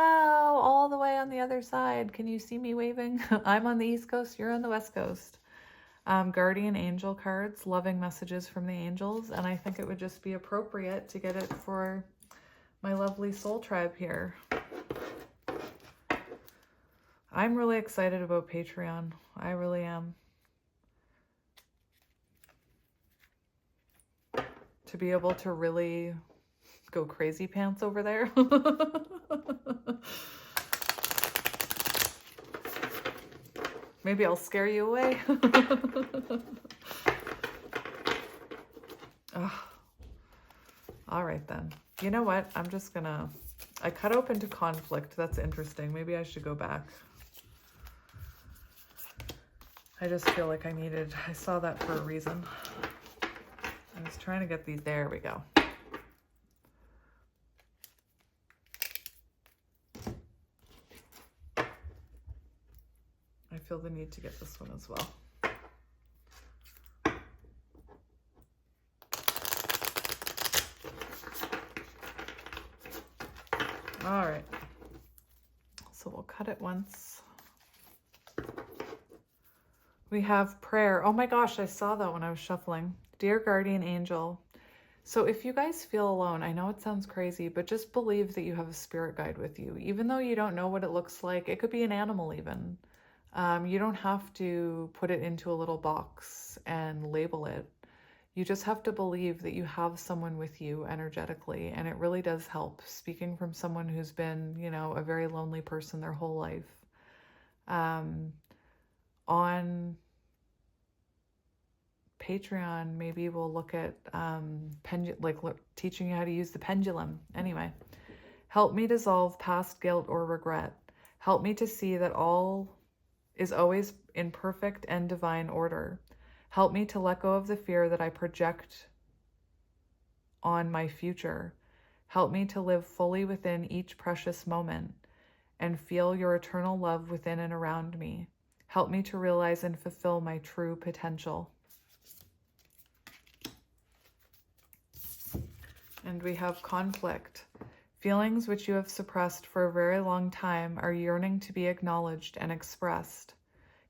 [SPEAKER 1] all the way on the other side. Can you see me waving? I'm on the East Coast. You're on the West Coast. Guardian angel cards, loving messages from the angels. And I think it would just be appropriate to get it for my lovely soul tribe here. I'm really excited about Patreon. I really am. To be able to really go crazy pants over there. Maybe I'll scare you away. Oh. All right then. You know what? I'm just gonna... I cut open to conflict. That's interesting. Maybe I should go back. I just feel like I saw that for a reason. I was trying to get these. There we go. I feel the need to get this one as well. All right. So we'll cut it once. We have prayer. Oh my gosh, I saw that when I was shuffling. Dear guardian angel. So if you guys feel alone, I know it sounds crazy, but just believe that you have a spirit guide with you. Even though you don't know what it looks like, it could be an animal even. You don't have to put it into a little box and label it. You just have to believe that you have someone with you energetically, and it really does help. Speaking from someone who's been, you know, a very lonely person their whole life. On Patreon, maybe we'll look at teaching you how to use the pendulum. Anyway, help me dissolve past guilt or regret. Help me to see that all is always in perfect and divine order. Help me to let go of the fear that I project on my future. Help me to live fully within each precious moment and feel your eternal love within and around me. Help me to realize and fulfill my true potential. And we have conflict. Feelings which you have suppressed for a very long time are yearning to be acknowledged and expressed.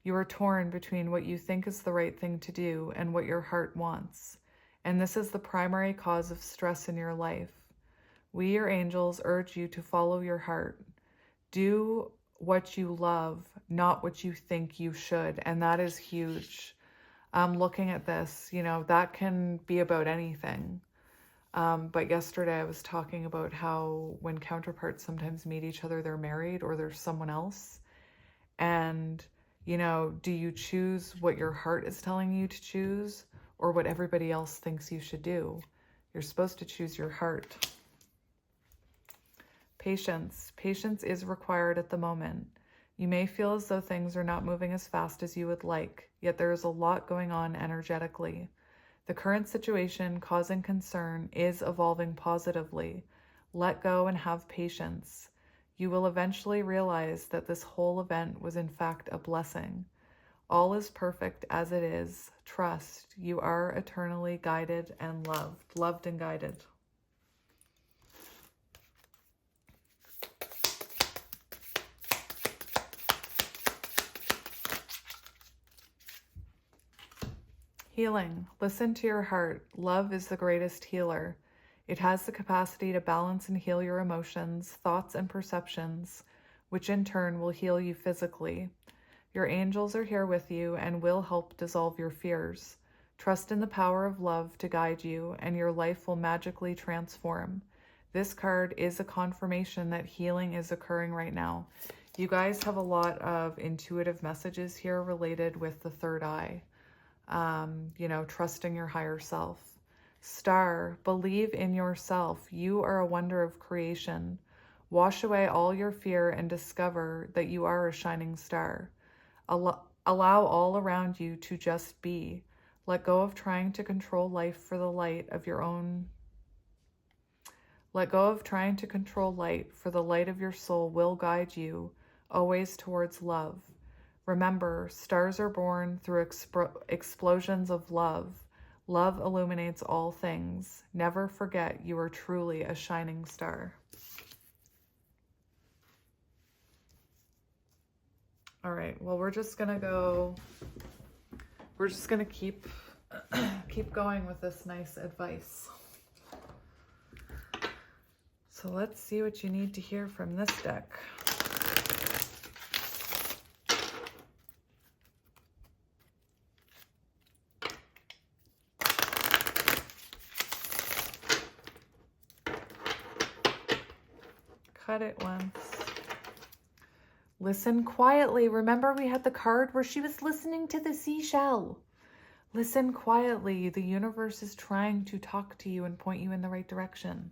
[SPEAKER 1] You are torn between what you think is the right thing to do and what your heart wants. And this is the primary cause of stress in your life. We, your angels, urge you to follow your heart. Do what you love, not what you think you should. And that is huge. Looking at this, you know, that can be about anything. But yesterday I was talking about how when counterparts sometimes meet each other, they're married or there's someone else. And, you know, do you choose what your heart is telling you to choose or what everybody else thinks you should do? You're supposed to choose your heart. Patience. Patience is required at the moment. You may feel as though things are not moving as fast as you would like, yet there is a lot going on energetically. The current situation causing concern is evolving positively. Let go and have patience. You will eventually realize that this whole event was in fact a blessing. All is perfect as it is. Trust. You are eternally guided and loved. Loved and guided. Healing. Listen to your heart. Love is the greatest healer. It has the capacity to balance and heal your emotions, thoughts, and perceptions, which in turn will heal you physically. Your angels are here with you and will help dissolve your fears. Trust in the power of love to guide you, and your life will magically transform. This card is a confirmation that healing is occurring right now. You guys have a lot of intuitive messages here related with the third eye. You know, trusting your higher self. Star, believe in yourself. You are a wonder of creation. Wash away all your fear and discover that you are a shining star. Allow all around you to just be. Let go of trying to control life for the light of your own. Let go of trying to control light, for the light of your soul will guide you always towards love. Remember, stars are born through explosions of love. Love illuminates all things. Never forget you are truly a shining star. All right, well, we're just going to keep going with this nice advice. So let's see what you need to hear from this deck. Cut it once. Listen quietly. Remember we had the card where she was listening to the seashell. Listen quietly. The universe is trying to talk to you and point you in the right direction.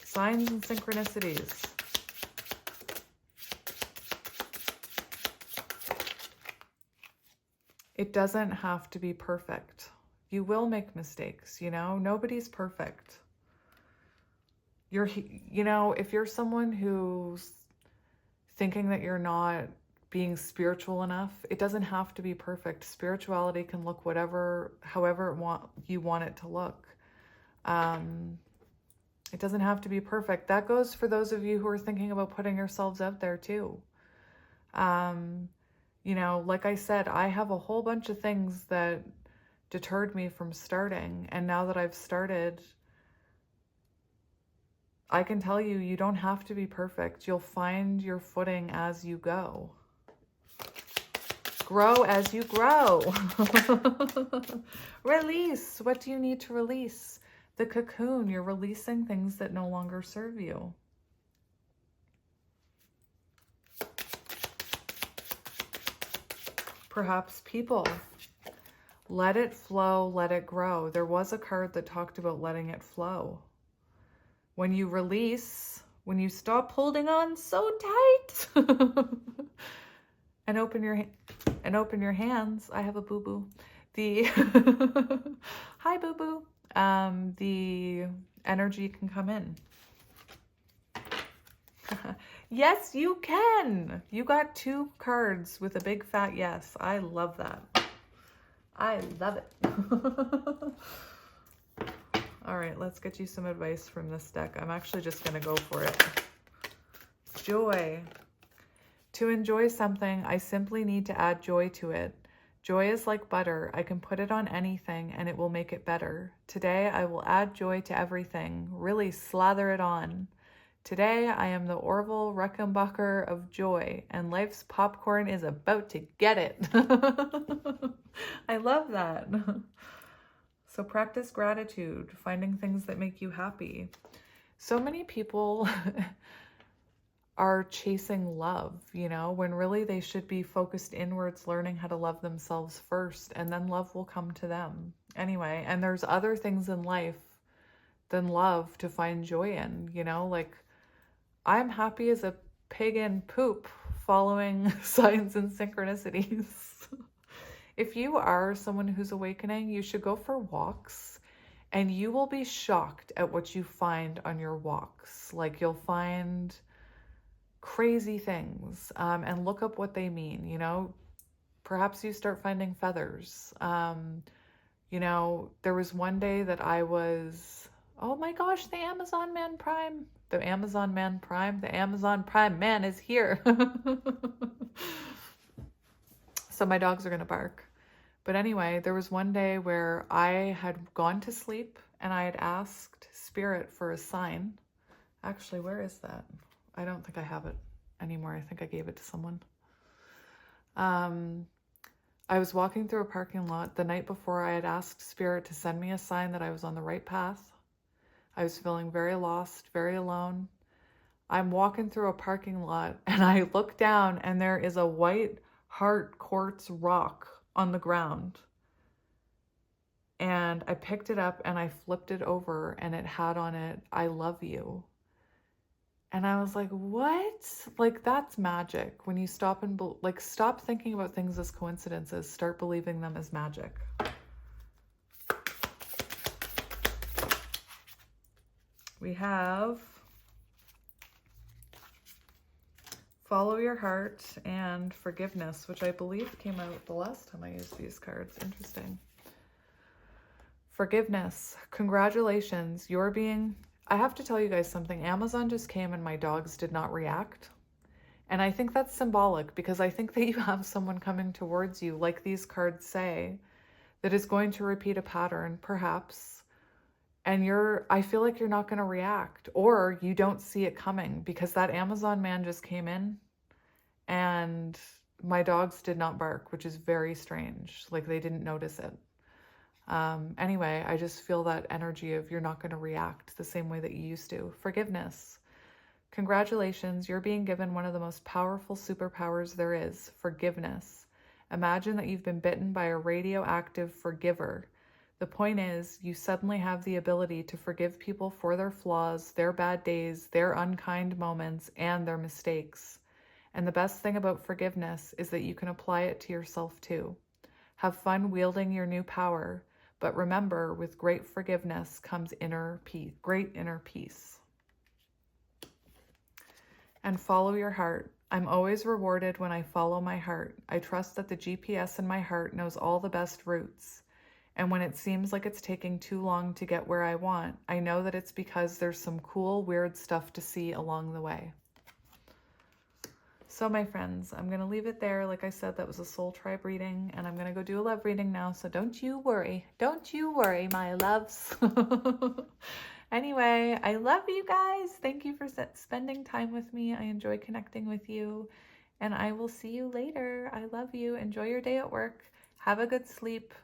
[SPEAKER 1] Signs and synchronicities. It doesn't have to be perfect. You will make mistakes, you know? Nobody's perfect. You know, if you're someone who's thinking that you're not being spiritual enough, it doesn't have to be perfect. Spirituality can look however you want it to look. It doesn't have to be perfect. That goes for those of you who are thinking about putting yourselves out there too. You know, like I said, I have a whole bunch of things that deterred me from starting. And now that I've started, I can tell you, you don't have to be perfect. You'll find your footing as you go. Grow as you grow. Release. What do you need to release? The cocoon. You're releasing things that no longer serve you. Perhaps people. Let it flow, let it grow. There was a card that talked about letting it flow. When you release, when you stop holding on so tight and open your hands. I have a boo-boo. Hi boo-boo. The energy can come in. Yes, you can. You got 2 cards with a big fat yes. I love that. I love it. All right, let's get you some advice from this deck. I'm actually just going to go for it. Joy. To enjoy something, I simply need to add joy to it. Joy is like butter. I can put it on anything and it will make it better. Today, I will add joy to everything. Really slather it on. Today, I am the Orville Reichenbacher of joy, and life's popcorn is about to get it. I love that. So practice gratitude, finding things that make you happy. So many people are chasing love, you know, when really they should be focused inwards, learning how to love themselves first, and then love will come to them. Anyway, and there's other things in life than love to find joy in, you know, like I'm happy as a pig in poop following signs and synchronicities. If you are someone who's awakening, you should go for walks, and you will be shocked at what you find on your walks. Like you'll find crazy things, and look up what they mean, you know. Perhaps you start finding feathers. You know, there was one day that I was, oh my gosh, the Amazon Man Prime. The Amazon Man Prime. The Amazon Prime Man is here. So my dogs are going to bark. But anyway, there was one day where I had gone to sleep and I had asked Spirit for a sign. Actually, where is that? I don't think I have it anymore. I think I gave it to someone. I was walking through a parking lot the night before. I had asked Spirit to send me a sign that I was on the right path. I was feeling very lost, very alone. I'm walking through a parking lot and I look down and there is a white heart quartz rock on the ground. And I picked it up and I flipped it over and it had on it, I love you. And I was like, what? Like, that's magic. When you stop and stop thinking about things as coincidences, start believing them as magic. We have Follow Your Heart and Forgiveness, which I believe came out the last time I used these cards. Interesting. Forgiveness. Congratulations. You're being... I have to tell you guys something. Amazon just came and my dogs did not react. And I think that's symbolic because I think that you have someone coming towards you, like these cards say, that is going to repeat a pattern, perhaps. And I feel like you're not going to react, or you don't see it coming because that Amazon man just came in and my dogs did not bark, which is very strange. Like they didn't notice it. Anyway, I just feel that energy of you're not going to react the same way that you used to. Forgiveness. Congratulations, you're being given one of the most powerful superpowers there is, forgiveness. Imagine that you've been bitten by a radioactive forgiver. The point is, you suddenly have the ability to forgive people for their flaws, their bad days, their unkind moments, and their mistakes. And the best thing about forgiveness is that you can apply it to yourself too. Have fun wielding your new power. But remember, with great forgiveness comes inner peace, great inner peace. And follow your heart. I'm always rewarded when I follow my heart. I trust that the GPS in my heart knows all the best routes. And when it seems like it's taking too long to get where I want, I know that it's because there's some cool, weird stuff to see along the way. So my friends, I'm going to leave it there. Like I said, that was a soul tribe reading, and I'm going to go do a love reading now. So don't you worry. Don't you worry, my loves. Anyway, I love you guys. Thank you for spending time with me. I enjoy connecting with you, and I will see you later. I love you. Enjoy your day at work. Have a good sleep.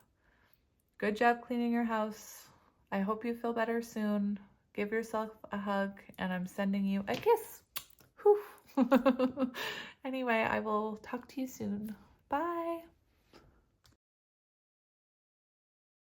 [SPEAKER 1] Good job cleaning your house. I hope you feel better soon. Give yourself a hug, and I'm sending you a kiss. Whew. Anyway, I will talk to you soon. Bye.